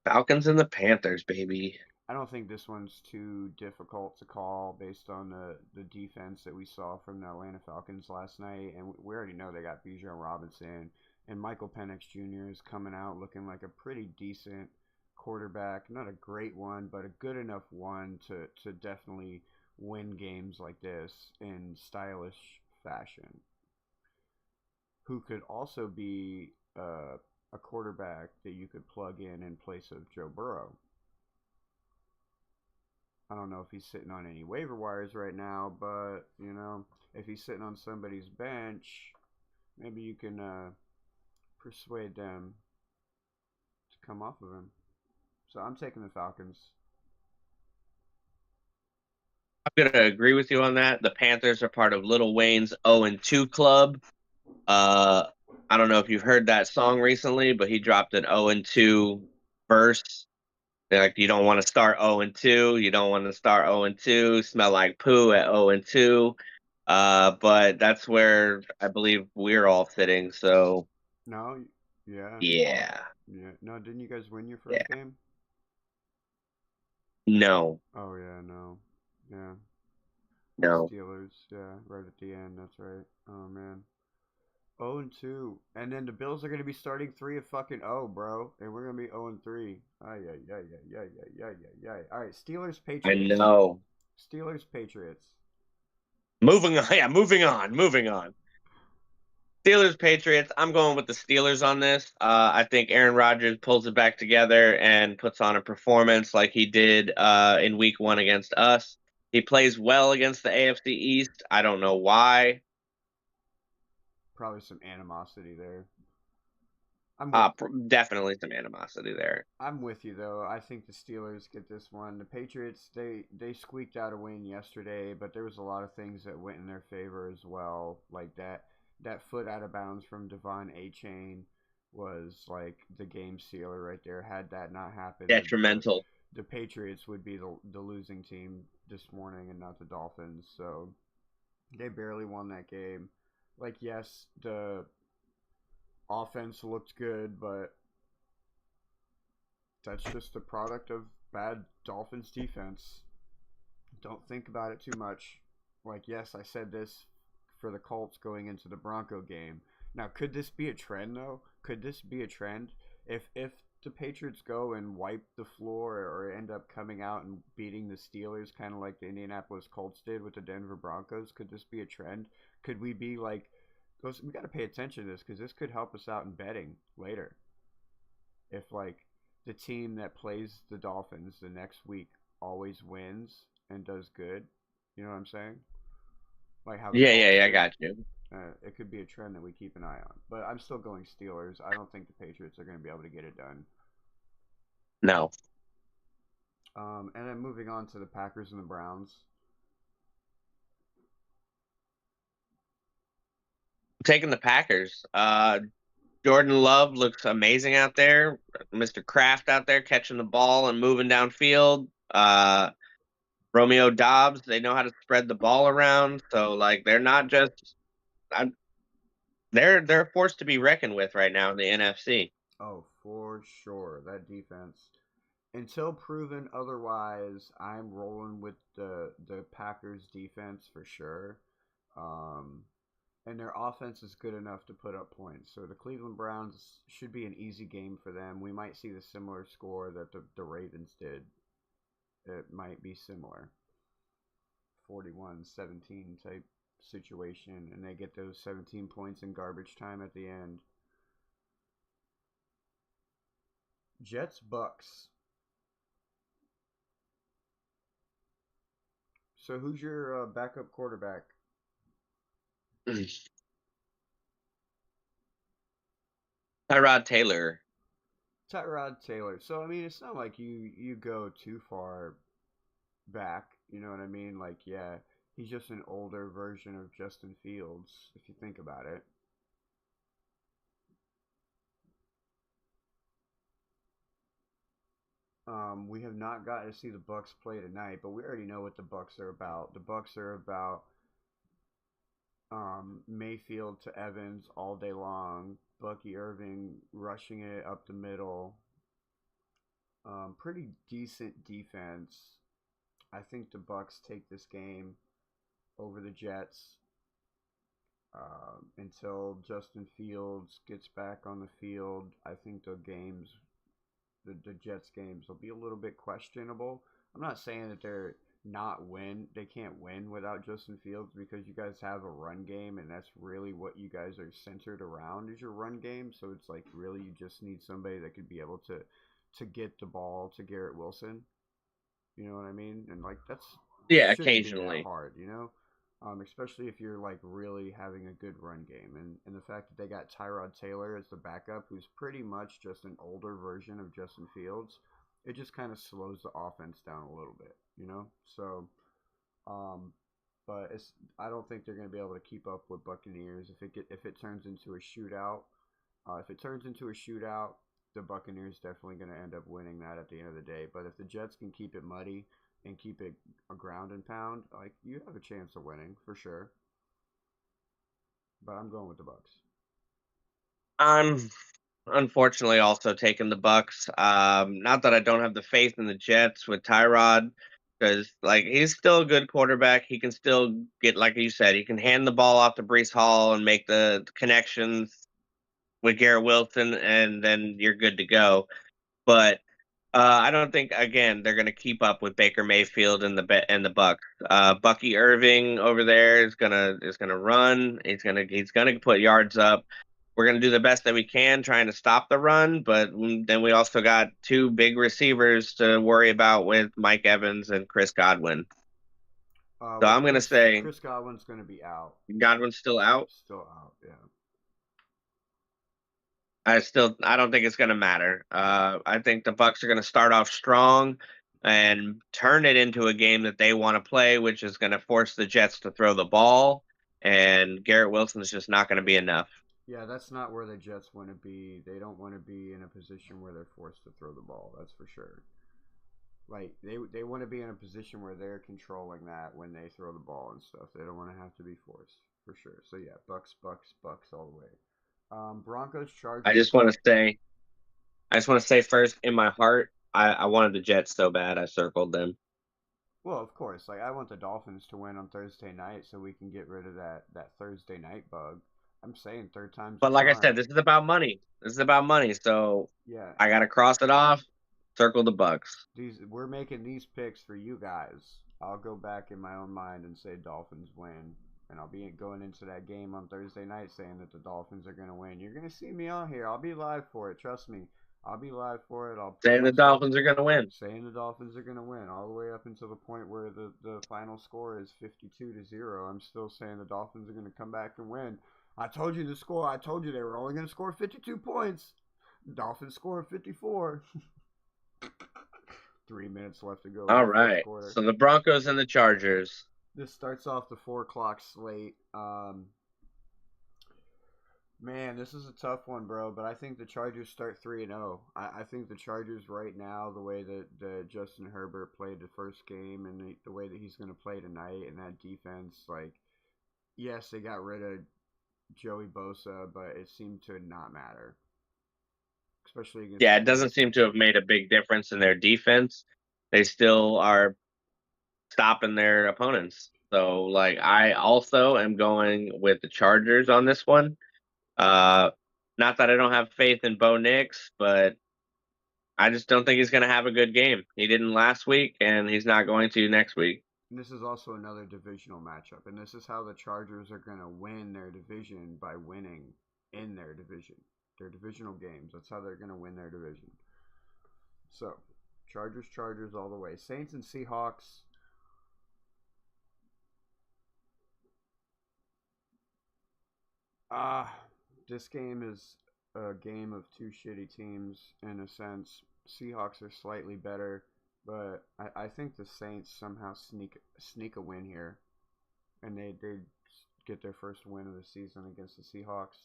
Falcons and the Panthers, baby. I don't think this one's too difficult to call based on the defense that we saw from the Atlanta Falcons last night, and we already know they got Bijan Robinson and Michael Penix Jr. is coming out looking like a pretty decent quarterback, not a great one, but a good enough one to definitely win games like this in stylish fashion. Who could also be a quarterback that you could plug in place of Joe Burrow. I don't know if he's sitting on any waiver wires right now, but if he's sitting on somebody's bench, maybe you can persuade them to come off of him. So I'm taking the Falcons. I'm gonna agree with you on that. The Panthers are part of Lil Wayne's 0-2 club. Uh, I don't know if you've heard that song recently, but he dropped an 0-2 verse. They're like, you don't want to start 0-2. You don't want to start 0-2. Smell like poo at 0-2. But that's where I believe we're all sitting. So No, yeah, yeah, yeah. No, didn't you guys win your yeah, first game? no, Oh yeah, no, yeah. no. Steelers, yeah, right at the end. That's right. Oh man. 0-2, and then the Bills are gonna be starting 3-0, bro, and we're gonna be 0-3. Ay yeah yeah yeah yeah yeah yeah yeah yeah. All right, Steelers I Patriots. know. Steelers Patriots. Moving on. Yeah, moving on. Moving on. Steelers Patriots. I'm going with the Steelers on this. I think Aaron Rodgers pulls it back together and puts on a performance like he did in Week 1 against us. He plays well against the AFC East. I don't know why. Probably some animosity there. I'm with Definitely some animosity there. I'm with you though. I think the Steelers get this one. The Patriots they squeaked out a win yesterday, but there was a lot of things that went in their favor as well. Like that foot out of bounds from Devon A Chain was like the game sealer right there. Had that not happened, Detrimental. the Patriots would be the losing team this morning and not the Dolphins. So they barely won that game. Like yes, offense looked good, but that's just a product of bad Dolphins defense. Don't think about it too much. Like, yes, I said this for the Colts going into the Bronco game. Now, could this be a trend though? Could this be a trend? If the Patriots go and wipe the floor or end up coming out and beating the Steelers, kind of like the Indianapolis Colts did with the Denver Broncos, could this be a trend? Could we be like, those? We got to pay attention to this because this could help us out in betting later. If like the team that plays the Dolphins the next week always wins and does good, you know what I'm saying? Like how the Yeah, yeah, Colts yeah, I did. got you. It could be a trend that we keep an eye on. But I'm still going Steelers. I don't think the Patriots are going to be able to get it done. No. And then moving on to the Packers and the Browns. Taking the Packers. Jordan Love looks amazing out there. Mr. Kraft out there catching the ball and moving downfield. Romeo Dobbs, they know how to spread the ball around. So like they're not just I'm, they're a force to be reckoned with right now in the NFC. Oh, for sure. That defense. Until proven otherwise, I'm rolling with the Packers defense for sure. Um, and their offense is good enough to put up points. So the Cleveland Browns should be an easy game for them. We might see the similar score that the Ravens did. It might be similar. 41-17 type situation, and they get those 17 points in garbage time at the end. Jets Bucks. So who's your backup quarterback? Tyrod Taylor. Tyrod Taylor. So I mean, it's not like you go too far back. You know what I mean? Like, yeah, he's just an older version of Justin Fields, if you think about it. We have not got to see the Bucks play tonight, but we already know what the Bucks are about. The Bucks are about Mayfield to Evans all day long. Bucky Irving rushing it up the middle. Pretty decent defense. I think the Bucks take this game over the Jets until Justin Fields gets back on the field. I think the Jets games will be a little bit questionable. I'm not saying that they can't win without Justin Fields because you guys have a run game and that's really what you guys are centered around is your run game. So it's like really you just need somebody that could be able to get the ball to Garrett Wilson. You know what I mean? And like that's Yeah, shouldn't be that occasionally. hard, you know? Especially if you're like really having a good run game, and the fact that they got Tyrod Taylor as the backup, who's pretty much just an older version of Justin Fields, it just kind of slows the offense down a little bit, you know. So, um, but it's I don't think they're going to be able to keep up with Buccaneers if it turns into a shootout. If it turns into a shootout, the Buccaneers definitely going to end up winning that at the end of the day. But if the Jets can keep it muddy and keep it a ground and pound, like you have a chance of winning for sure. But I'm going with the Bucks. I'm unfortunately also taking the Bucks. Not that I don't have the faith in the Jets with Tyrod, because like he's still a good quarterback. He can still get, like you said, he can hand the ball off to Brees Hall and make the connections with Garrett Wilson, and then you're good to go. But I don't think again they're going to keep up with Baker Mayfield and the Bucks. Bucky Irving over there is gonna run. He's gonna put yards up. We're gonna do the best that we can trying to stop the run, but then we also got two big receivers to worry about with Mike Evans and Chris Godwin. So Well, I'm gonna say Chris Godwin's going to be out. Godwin's still out. Still out. Yeah. I don't think it's going to matter. I think the Bucks are going to start off strong and turn it into a game that they want to play, which is going to force the Jets to throw the ball. And Garrett Wilson is just not going to be enough. Yeah, that's not where the Jets want to be. They don't want to be in a position where they're forced to throw the ball. That's for sure. Like they want to be in a position where they're controlling that when they throw the ball and stuff. They don't want to have to be forced for sure. So yeah, Bucks, Bucks, Bucks all the way. Broncos, I Chargers. just want to say, I just want to say first, in my heart, I wanted the Jets so bad, I circled them. Well, of course. Like I want the Dolphins to win on Thursday night so we can get rid of that Thursday night bug. I'm saying third time's a But like I charm. said, this is about money. This is about money. So Yeah, I gotta cross it off. Circle the Bucks. we're making these picks for you guys. I'll go back in my own mind and say Dolphins win, and I'll be going into that game on Thursday night saying that the Dolphins are gonna win. You're gonna see me on here. I'll be live for it. Trust me. I'll be live for it. I'll put Saying the myself Dolphins are gonna win. saying the Dolphins are gonna win all the way up until the point where the final score is 52-0. I'm still saying the Dolphins are gonna come back and win. I told you the score. I told you they were only gonna score 52 points. Dolphins scored 54. 3 minutes left to go in All the fourth right. quarter. So the Broncos and the Chargers. This starts off the 4 o'clock slate. Man, this is a tough one, bro. But I think the Chargers start 3-0. I think the Chargers right now, the way that Justin Herbert played the first game and the way that he's going to play tonight, and that defense, like, yes, they got rid of Joey Bosa, but it seemed to not matter, especially against Yeah, the it doesn't Bills. seem to have made a big difference in their defense. They still are stopping their opponents. So, like, I also am going with the Chargers on this one. Uh, Not that I don't have faith in Bo Nix, but I just don't think he's going to have a good game. He didn't last week, and he's not going to next week. And this is also another divisional matchup, and this is how the Chargers are going to win their division by winning in their division. Their divisional games. That's how they're going to win their division. So, Chargers all the way. Saints and Seahawks. This game is a game of two shitty teams in a sense. Seahawks are slightly better, but I think the Saints somehow sneak a win here, and they get their first win of the season against the Seahawks.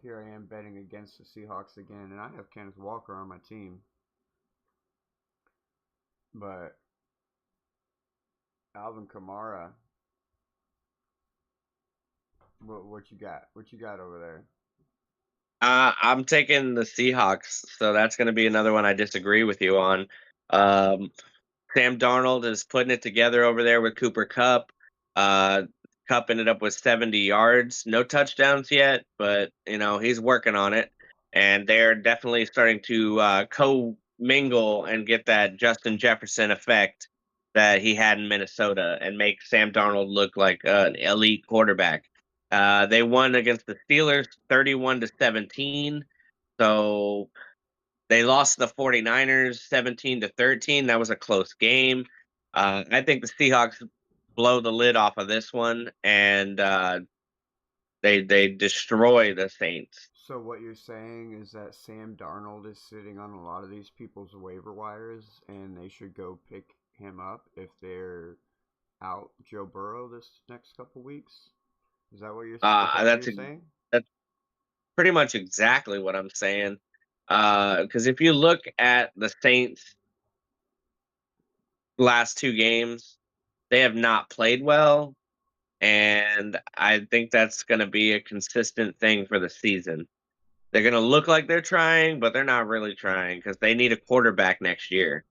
Here I am betting against the Seahawks again, and I have Kenneth Walker on my team, but Alvin Kamara. What you got? What you got over there? I'm taking the Seahawks, so that's going to be another one I disagree with you on. Um, Sam Darnold is putting it together over there with Cooper Kupp. Kupp ended up with 70 yards, no touchdowns yet, but he's working on it, and they're definitely starting to co-mingle and get that Justin Jefferson effect that he had in Minnesota, and make Sam Darnold look like an elite quarterback. They won against the Steelers 31-17, so they lost the 49ers 17-13. That was a close game. I think the Seahawks blow the lid off of this one, and they destroy the Saints. So what you're saying is that Sam Darnold is sitting on a lot of these people's waiver wires, and they should go pick him up if they're out Joe Burrow this next couple weeks. Is that what you're? Is that what That's you're saying? that's pretty much exactly what I'm saying. Because if you look at the Saints' last two games, they have not played well, and I think that's going to be a consistent thing for the season. They're going to look like they're trying, but they're not really trying because they need a quarterback next year.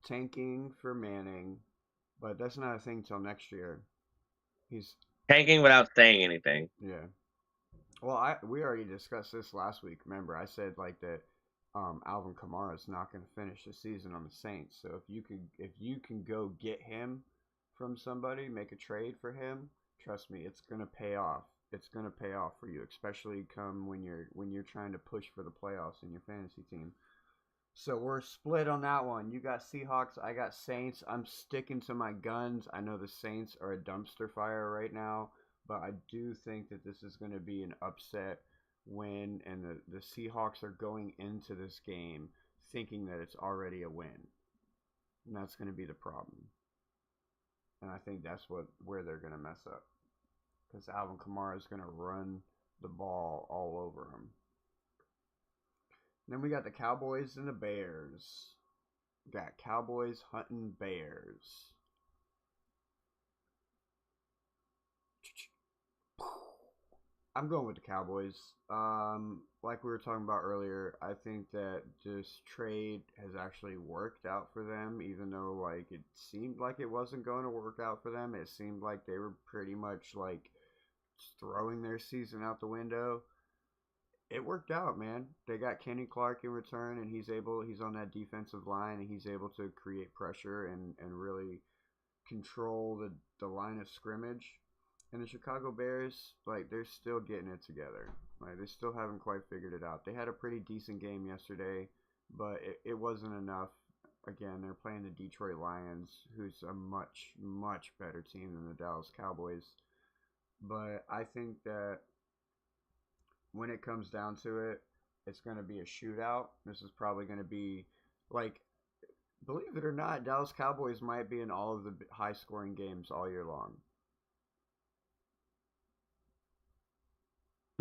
Tanking for Manning, but that's not a thing till next year. He's Tanking without saying anything. yeah. Well, we already discussed this last week. Remember, I said like that. Alvin Kamara is not going to finish the season on the Saints. So if you can go get him from somebody, make a trade for him, trust me, it's going to pay off. It's going to pay off for you, especially come when you're trying to push for the playoffs in your fantasy team. So we're split on that one. You got Seahawks, I got Saints. I'm sticking to my guns. I know the Saints are a dumpster fire right now, but I do think that this is going to be an upset win, and the Seahawks are going into this game thinking that it's already a win. And that's going to be the problem. And I think that's where they're going to mess up. Because Alvin Kamara is going to run the ball all over him. Then we got the Cowboys and the Bears. We got Cowboys hunting Bears. I'm going with the Cowboys. Like we were talking about earlier, I think that this trade has actually worked out for them, even though like it seemed like it wasn't going to work out for them. It seemed like they were pretty much like throwing their season out the window. It worked out, man. They got Kenny Clark in return, and he's on that defensive line, and he's able to create pressure and really control the line of scrimmage. And the Chicago Bears, like, they're still getting it together. Like, they still haven't quite figured it out. They had a pretty decent game yesterday, but it wasn't enough. Again, they're playing the Detroit Lions, who's a much, much better team than the Dallas Cowboys. But I think that when it comes down to it, it's going to be a shootout. This is probably going to be, like, believe it or not, Dallas Cowboys might be in all of the high scoring games all year long.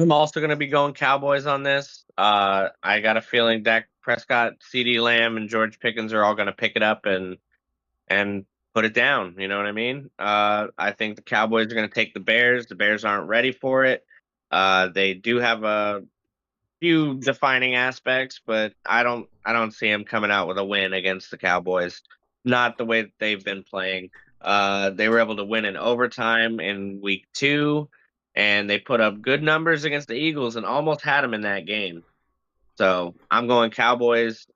I'm also going to be going Cowboys on this. I got a feeling Dak Prescott, CeeDee Lamb, and George Pickens are all going to pick it up and put it down. You know what I mean? I think the Cowboys are going to take the Bears. The Bears aren't ready for it. They do have a few defining aspects, but I don't see them coming out with a win against the Cowboys. Not the way that they've been playing. They were able to win in overtime in week 2, and they put up good numbers against the Eagles and almost had them in that game. So I'm going Cowboys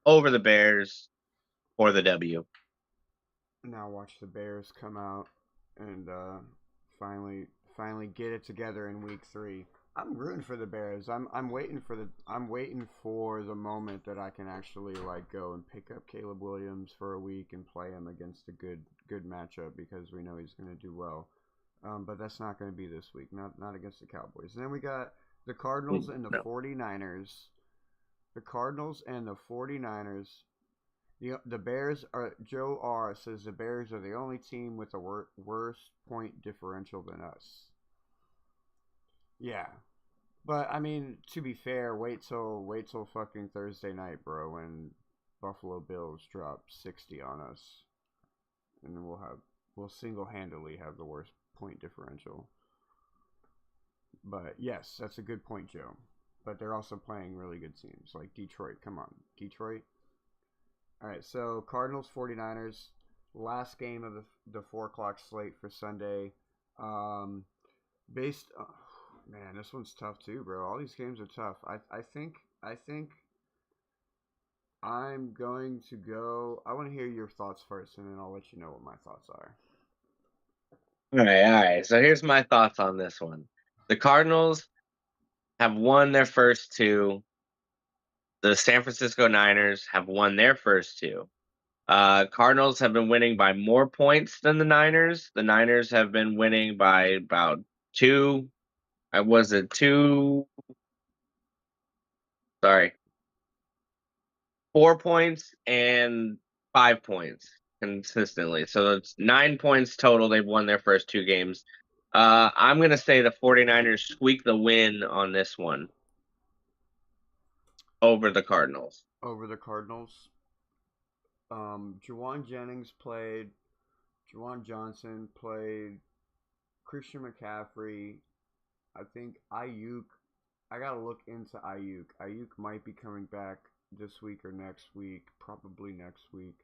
over the Bears for the W. Now watch the Bears come out and finally get it together in week 3. I'm rooting for the Bears. I'm waiting for the moment that I can actually like go and pick up Caleb Williams for a week and play him against a good matchup because we know he's going to do well. But that's not going to be this week. Not against the Cowboys. And then we got the Cardinals and the 49ers. The Cardinals and the 49ers. The Bears are. Joe R says the Bears are the only team with a worse point differential than us. Yeah, but I mean, to be fair, wait till fucking Thursday night, bro, when Buffalo Bills drop 60 on us, and then we'll single handedly have the worst point differential. But yes, that's a good point, Joe. But they're also playing really good teams like Detroit. Come on, Detroit. All right, so Cardinals 49ers, last game of the 4 o'clock slate for Sunday. Based, man, this one's tough too, bro. All these games are tough. I think I'm going to go. I want to hear your thoughts first, and then I'll let you know what my thoughts are. All right. So here's my thoughts on this one. The Cardinals have won their first 2. The San Francisco Niners have won their first 2. Cardinals have been winning by more points than the Niners. The Niners have been winning by about 2. Was it 2? Sorry, 4 points and 5 points consistently. So it's 9 points total. They've won their first 2 games. I'm going to say the 49ers squeak the win on this one over the Cardinals. Over the Cardinals. Juwan Jennings played. Juwan Johnson played. Christian McCaffrey. I think Ayuk. I gotta look into Ayuk. Ayuk might be coming back this week or next week. Probably next week.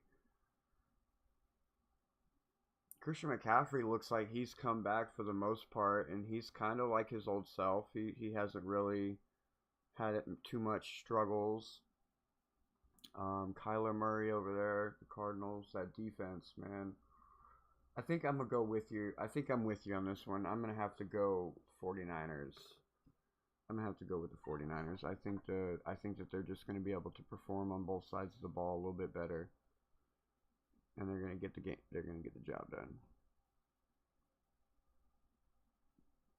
Christian McCaffrey looks like he's come back for the most part, and he's kind of like his old self. He hasn't really had too much struggles. Kyler Murray over there, the Cardinals, that defense, man. I think I'm gonna go with you. I think I'm with you on this one. I'm gonna have to go 49ers. I'm gonna have to go with the 49ers. I think that they're just gonna be able to perform on both sides of the ball a little bit better, and they're gonna get the game. They're gonna get the job done.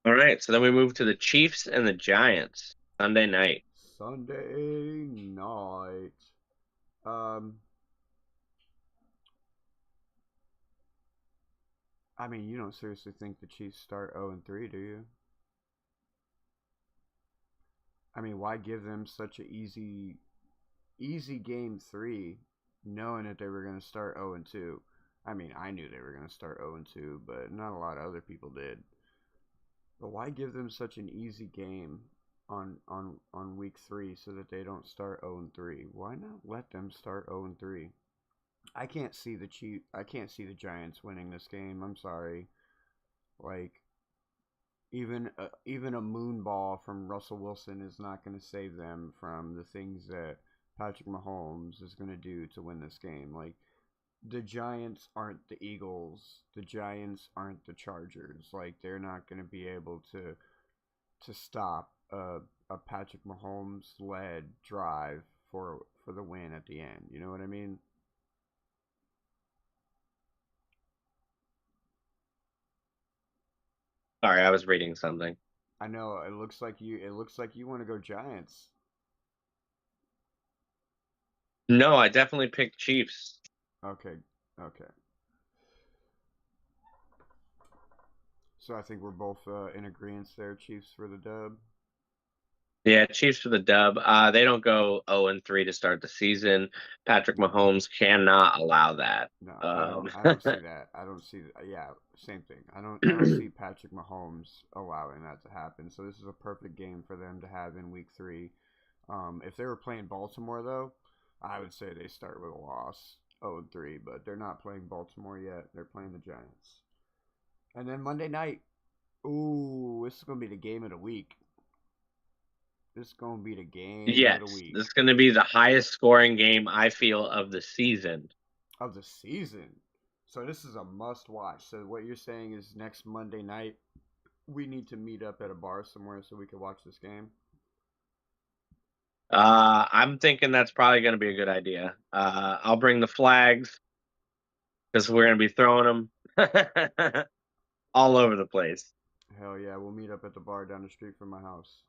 All right, so then we move to the Chiefs and the Giants Sunday night. Sunday night. I mean, you don't seriously think the Chiefs start 0-3, do you? I mean, why give them such an easy game 3, knowing that they were going to start 0-2? I mean, I knew they were going to start 0-2, but not a lot of other people did. But why give them such an easy game on week 3 so that they don't start 0-3? Why not let them start 0-3? I can't see the Giants winning this game. I'm sorry. Like even a moon ball from Russell Wilson is not going to save them from the things that Patrick Mahomes is going to do to win this game. Like the Giants aren't the Eagles. The Giants aren't the Chargers. Like they're not going to be able to stop a Patrick Mahomes led drive for the win at the end. You know what I mean? Sorry, I was reading something. I know it looks like you want to go Giants. No, I definitely picked Chiefs. Okay. Okay. So I think we're both in agreement there. Chiefs for the dub. Yeah, Chiefs for the dub. They don't go 0-3 to start the season. Patrick No. Mahomes cannot allow that. No, Um, I don't see that. I don't see. Yeah, same thing. I don't see Patrick Mahomes allowing that to happen. So this is a perfect game for them to have in Week 3. If they were playing Baltimore though, I would say they start with a loss, 0-3. But they're not playing Baltimore yet. They're playing the Giants. And then Monday night. Ooh, this is gonna be the game of the week. This is gonna be the game of the yes, week this is going to be the highest scoring game I feel of the season. of the season. So this is a must watch. So what you're saying is next Monday night we need to meet up at a bar somewhere so we can watch this game. I'm thinking that's probably going to be a good idea. I'll bring the flags because we're going to be throwing them all over the place. Hell yeah, we'll meet up at the bar down the street from my house.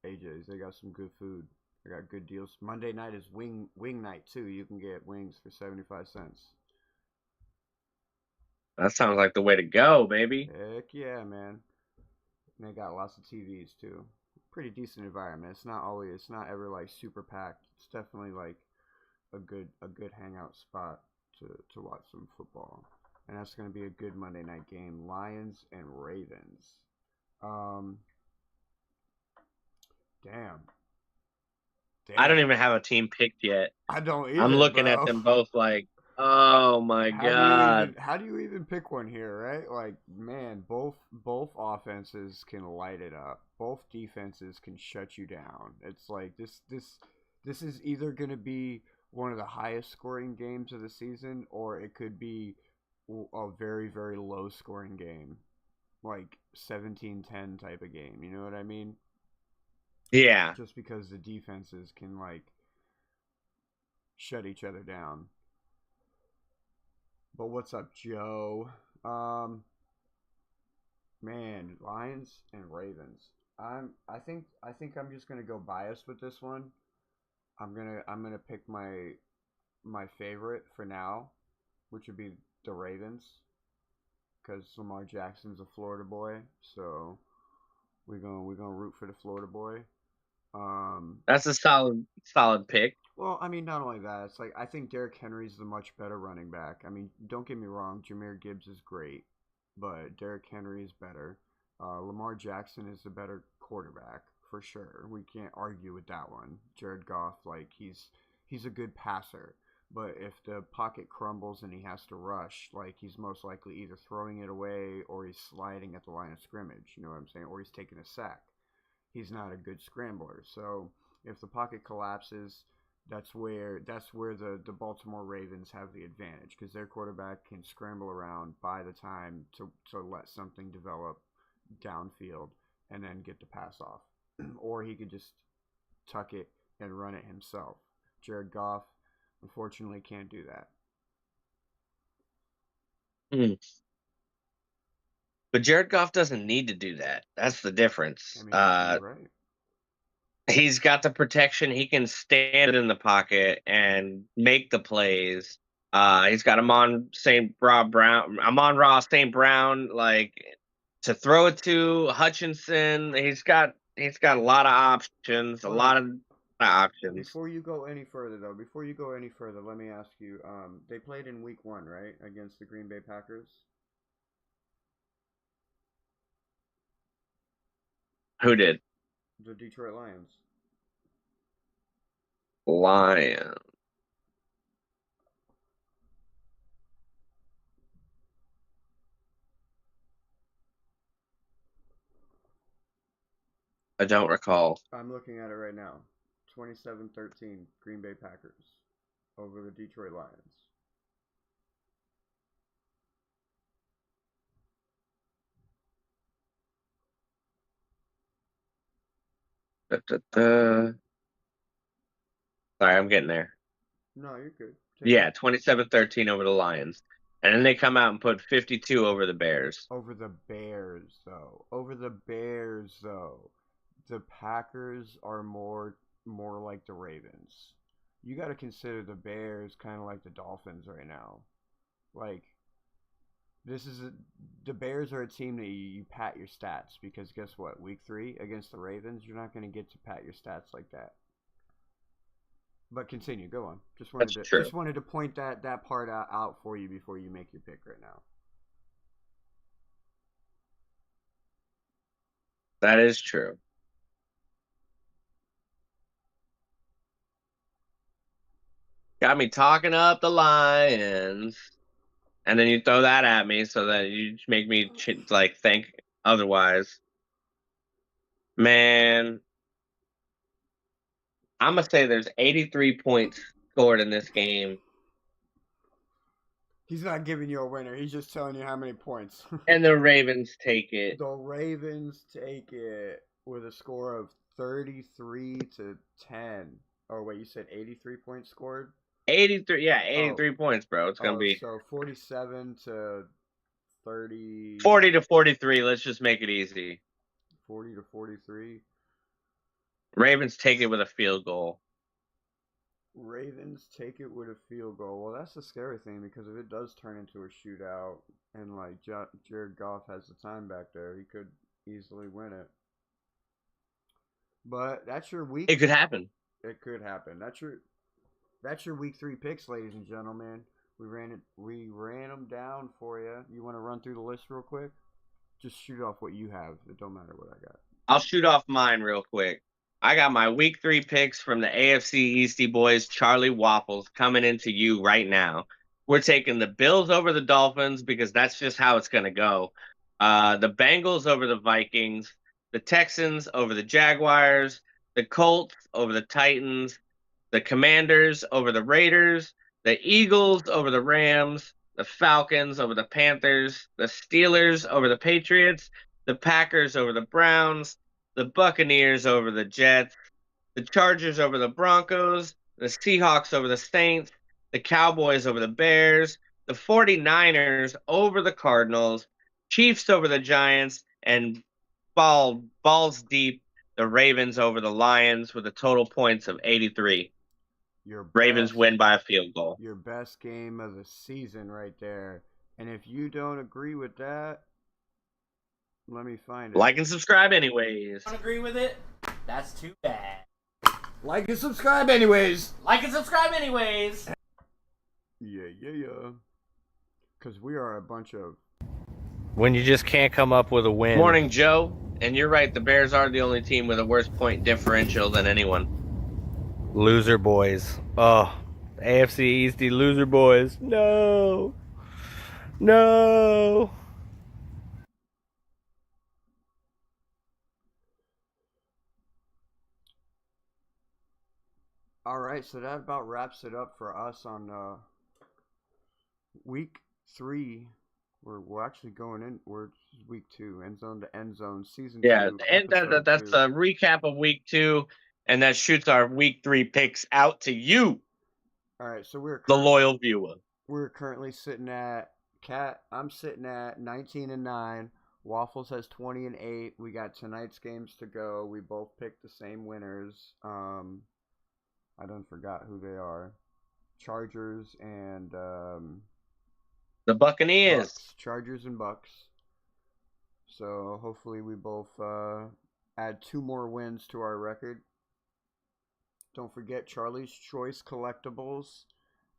AJ's, they got some good food. They got good deals. Monday night is wing night too. You can get wings for 75 cents. That sounds like the way to go, baby. Heck yeah, man. And they got lots of TVs too. Pretty decent environment. It's not ever like super packed. It's definitely like a good hangout spot to watch some football. And that's going to be a good Monday night game. Lions and Ravens. Um, damn, I don't damn. even have a team picked yet. I don't I'm either, looking at bro. them both like, oh my God. How do you even pick one here, right? Like, man, both offenses can light it up. Both defenses can shut you down. It's like this is either going to be one of the highest scoring games of the season or it could be a very very low scoring game. Like 17-10 type of game. You know what I mean? Yeah. Just because the defenses can like shut each other down. But what's up, Joe? Um, man, Lions and Ravens. I think I'm just gonna go biased with this one. I'm gonna pick my favorite for now, which would be the Ravens, because Lamar Jackson's a Florida boy, so we're gonna root for the Florida boy. Um, That's a solid pick. well, I mean, not only that, it's like I think Derrick Henry's the much better running back. I mean, don't get me wrong, Jameer Gibbs is great, but Derrick Henry is better. Lamar Jackson is the better quarterback for sure. We can't argue with that one. Jared Goff, like he's a good passer, but if the pocket crumbles and he has to rush, like he's most likely either throwing it away or he's sliding at the line of scrimmage. You know what I'm saying? Or he's taking a sack. He's not a good scrambler. So if the pocket collapses, that's where the Baltimore Ravens have the advantage because their quarterback can scramble around by the time to let something develop downfield and then get the pass off, or he could just tuck it and run it himself. Jared Goff, unfortunately, can't do that. Hmm. But Jared Goff doesn't need to do that. That's the I difference. mean, you're right. He's got the protection. He can stand in the pocket and make the plays. He's got him on St. Brown. I'm on Ross St. Brown, like to throw it to Hutchinson. He's got a lot of options. A Hold on. lot of options. Before you go any further, let me ask you. They played in Week 1, right, against the Green Bay Packers. Who did? The Detroit Lions. Lion. I don't recall. I'm looking at it right now. 27-13 Green Bay Packers over the Detroit Lions. Da, da, da. Sorry, I'm getting there. No, you're good. Yeah, 27-13 over the Lions. And then they come out and put 52 over the Bears. Over the Bears, though. The Packers are more like the Ravens. You got to consider the Bears kind of like the Dolphins right now. Like, the Bears are a team that you pat your stats because guess what? Week 3 against the Ravens, you're not going to get to pat your stats like that. But continue, go on. Just wanted to point that part out for you before you make your pick right now. That is true. Got me talking up the Lions. And then you throw that at me so that you make me think otherwise. Man, I'm going to say there's 83 points scored in this game. He's not giving you a winner. He's just telling you how many points. And the Ravens take it. The Ravens take it with a score of 33-10. Oh, wait, you said 83 points scored? 83, yeah, 83 points, bro. It's going to be... So 47-30... 40-43, let's just make it easy. 40-43. Ravens take it with a field goal. Ravens take it with a field goal. Well, that's the scary thing because if it does turn into a shootout and like Jared Goff has the time back there, he could easily win it. But that's your week. It could happen. It could happen. That's your week 3 picks, ladies and gentlemen. We ran them down for you. You want to run through the list real quick? Just shoot off what you have. It don't matter what I got. I'll shoot off mine real quick. I got my week 3 picks from the AFCEastieBoys, Charlie Waffles, coming into you right now. We're taking the Bills over the Dolphins because that's just how it's going to go. The Bengals over the Vikings, the Texans over the Jaguars, the Colts over the Titans, the Commanders over the Raiders, the Eagles over the Rams, the Falcons over the Panthers, the Steelers over the Patriots, the Packers over the Browns, the Buccaneers over the Jets, the Chargers over the Broncos, the Seahawks over the Saints, the Cowboys over the Bears, the 49ers over the Cardinals, Chiefs over the Giants, and balls deep, the Ravens over the Lions with a total points of 83. Ravens win by a field goal. Your best game of the season right there. And if you don't agree with that, let me find it. Like and subscribe anyways. Don't agree with it? That's too bad. Like and subscribe anyways. Like and subscribe anyways. Yeah. Because we are a bunch of... When you just can't come up with a win. Morning, Joe. And you're right, the Bears are the only team with a worse point differential than anyone. Loser boys. Oh, AFC Eastie loser boys. No. All right, so that about wraps it up for us on week 3. We're actually going in. We're week 2, Endzone to Endzone, season 2. Yeah, and that's a recap of week 2, and that shoots our week 3 picks out to you. All right, so the loyal viewer. We're currently sitting at I'm sitting at 19-9. Waffles has 20-8. We got tonight's games to go. We both picked the same winners. I done forgot who they are. Chargers and the Buccaneers. Bucks. Chargers and Bucks. So hopefully we both add 2 more wins to our record. Don't forget Charlie's Choice Collectibles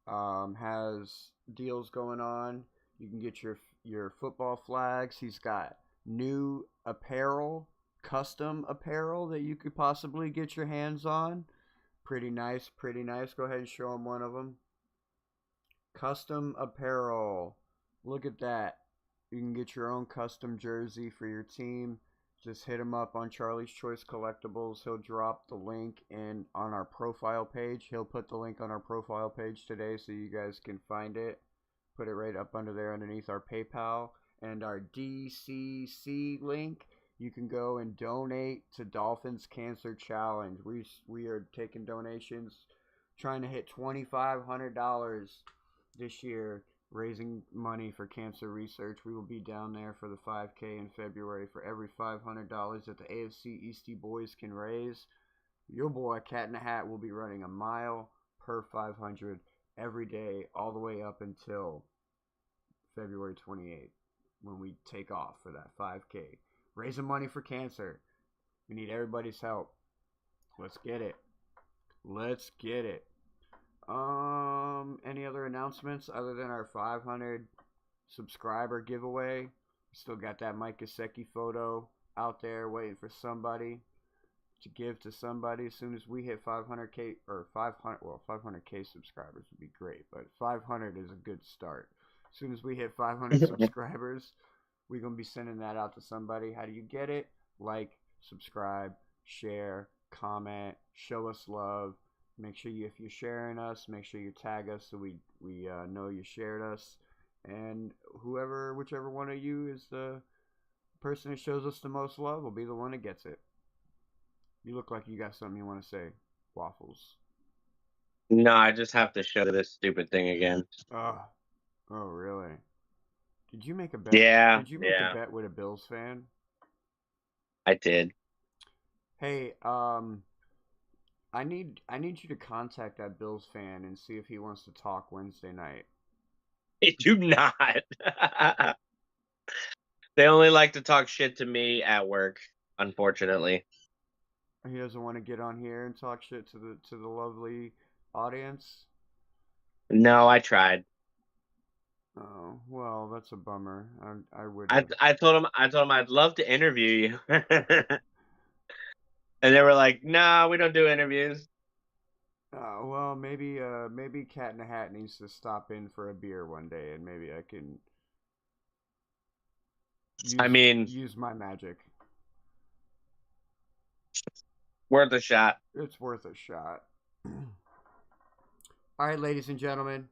has deals going on. You can get your football flags. He's got new apparel custom apparel that you could possibly get your hands on. Pretty nice, pretty nice. Go ahead and show them one of them. Custom apparel. Look at that. You can get your own custom jersey for your team. Just hit him up on Charlie's Choice Collectibles. He'll drop the link in on our profile page. He'll put the link on our profile page today so you guys can find it. Put it right up under there underneath our PayPal and our DCC link. You can go and donate to Dolphins Cancer Challenge. We are taking donations, trying to hit $2,500 this year, raising money for cancer research. We will be down there for the 5K in February. For every $500 that the AFCEastieBoys can raise, your boy Cat in the Hat will be running a mile per 500 every day, all the way up until February 28th, when we take off for that 5K. Raising money for cancer. We need everybody's help. Let's get it. Let's get it. Any other announcements other than our 500 subscriber giveaway? Still got that Mike Gesicki photo out there waiting for somebody to give to somebody. As soon as we hit 500K, or 500K subscribers would be great, but 500 is a good start. As soon as we hit 500 subscribers, we're going to be sending that out to somebody. How do you get it? Like, subscribe, share, comment, show us love. Make sure if you're sharing us, make sure you tag us so we know you shared us. And whichever one of you is the person who shows us the most love will be the one that gets it. You look like you got something you want to say, Waffles. No, I just have to show this stupid thing again. Oh, really? Did you make a bet? Yeah. Did you make a bet with a Bills fan? I did. Hey, I need you to contact that Bills fan and see if he wants to talk Wednesday night. They do not. They only like to talk shit to me at work, unfortunately. He doesn't want to get on here and talk shit to the lovely audience? No, I tried. Oh, well, that's a bummer. I would. I told him I'd love to interview you. And they were like, "No, we don't do interviews." Well, maybe Cat in the Hat needs to stop in for a beer one day, and maybe I can use my magic. Worth a shot. It's worth a shot. All right, ladies and gentlemen,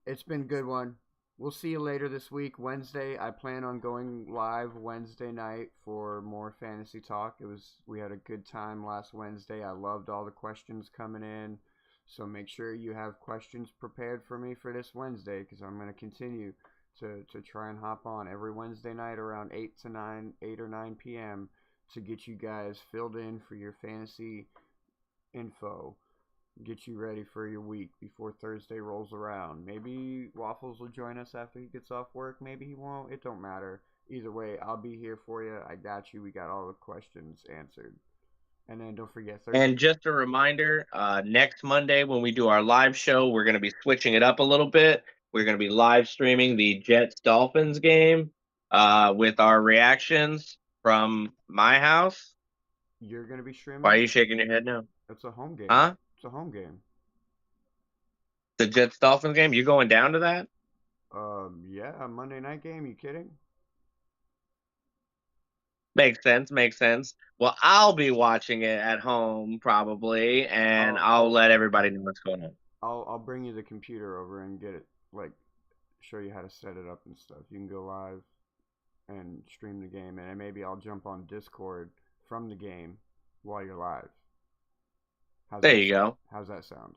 it's been a good one. We'll see you later this week, Wednesday. I plan on going live Wednesday night for more fantasy talk. We had a good time last Wednesday. I loved all the questions coming in. So make sure you have questions prepared for me for this Wednesday, because I'm going to continue to try and hop on every Wednesday night around 8 or 9 p.m. to get you guys filled in for your fantasy info. Get you ready for your week before Thursday rolls around. Maybe Waffles will join us after he gets off work. Maybe he won't. It don't matter. Either way, I'll be here for you. I got you. We got all the questions answered. And then don't forget Thursday. And just a reminder, next Monday when we do our live show, we're going to be switching it up a little bit. We're going to be live streaming the Jets-Dolphins game with our reactions from my house. You're going to be streaming? Why are you shaking your head now? It's a home game. Huh? It's a home game. The Jets-Dolphins game? You going down to that? Yeah, a Monday night game. You kidding? Makes sense. Well, I'll be watching it at home probably, and I'll let everybody know what's going on. I'll bring you the computer over and get it, show you how to set it up and stuff. You can go live and stream the game, and maybe I'll jump on Discord from the game while you're live. There you go. How's that sound?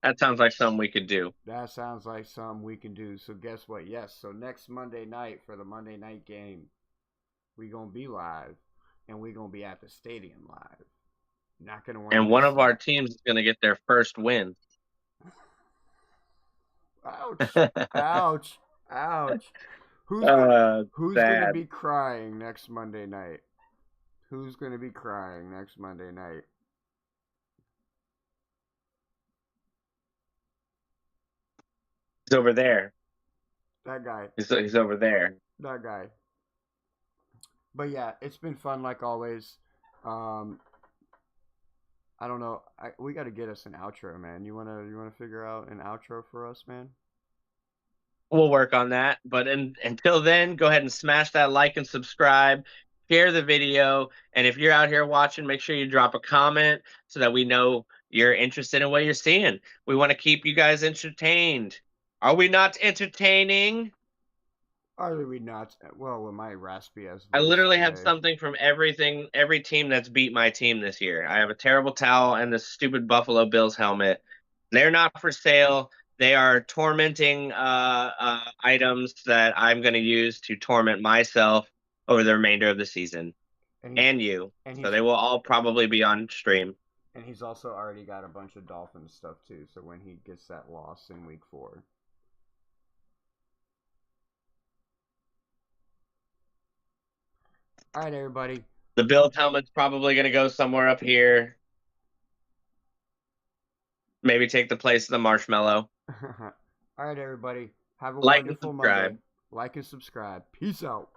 That sounds like something we could do. That sounds like something we can do. So guess what? Yes. So next Monday night for the Monday night game, we're going to be live, and we're going to be at the stadium live. Not going to win. And one of our teams is going to get their first win. Ouch. Who's going to be crying next Monday night? Who's going to be crying next Monday night? He's over there. That guy. He's over there. That guy. But yeah, it's been fun like always. I don't know. We got to get us an outro, man. You wanna figure out an outro for us, man? We'll work on that. But until then, go ahead and smash that like and subscribe. Share the video. And if you're out here watching, make sure you drop a comment so that we know you're interested in what you're seeing. We want to keep you guys entertained. Are we not entertaining? Are we not? Well, with my raspy ass voice I literally have today. something from every team that's beat my team this year. I have a terrible towel and this stupid Buffalo Bills helmet. They're not for sale. They are tormenting items that I'm going to use to torment myself over the remainder of the season. And you. So they will all probably be on stream. And he's also already got a bunch of Dolphins stuff too, so when he gets that loss in week 4. Alright, everybody. The Bills helmet's probably going to go somewhere up here. Maybe take the place of the marshmallow. Alright, everybody. Have a Like and wonderful subscribe. Monday. Like and subscribe. Peace out.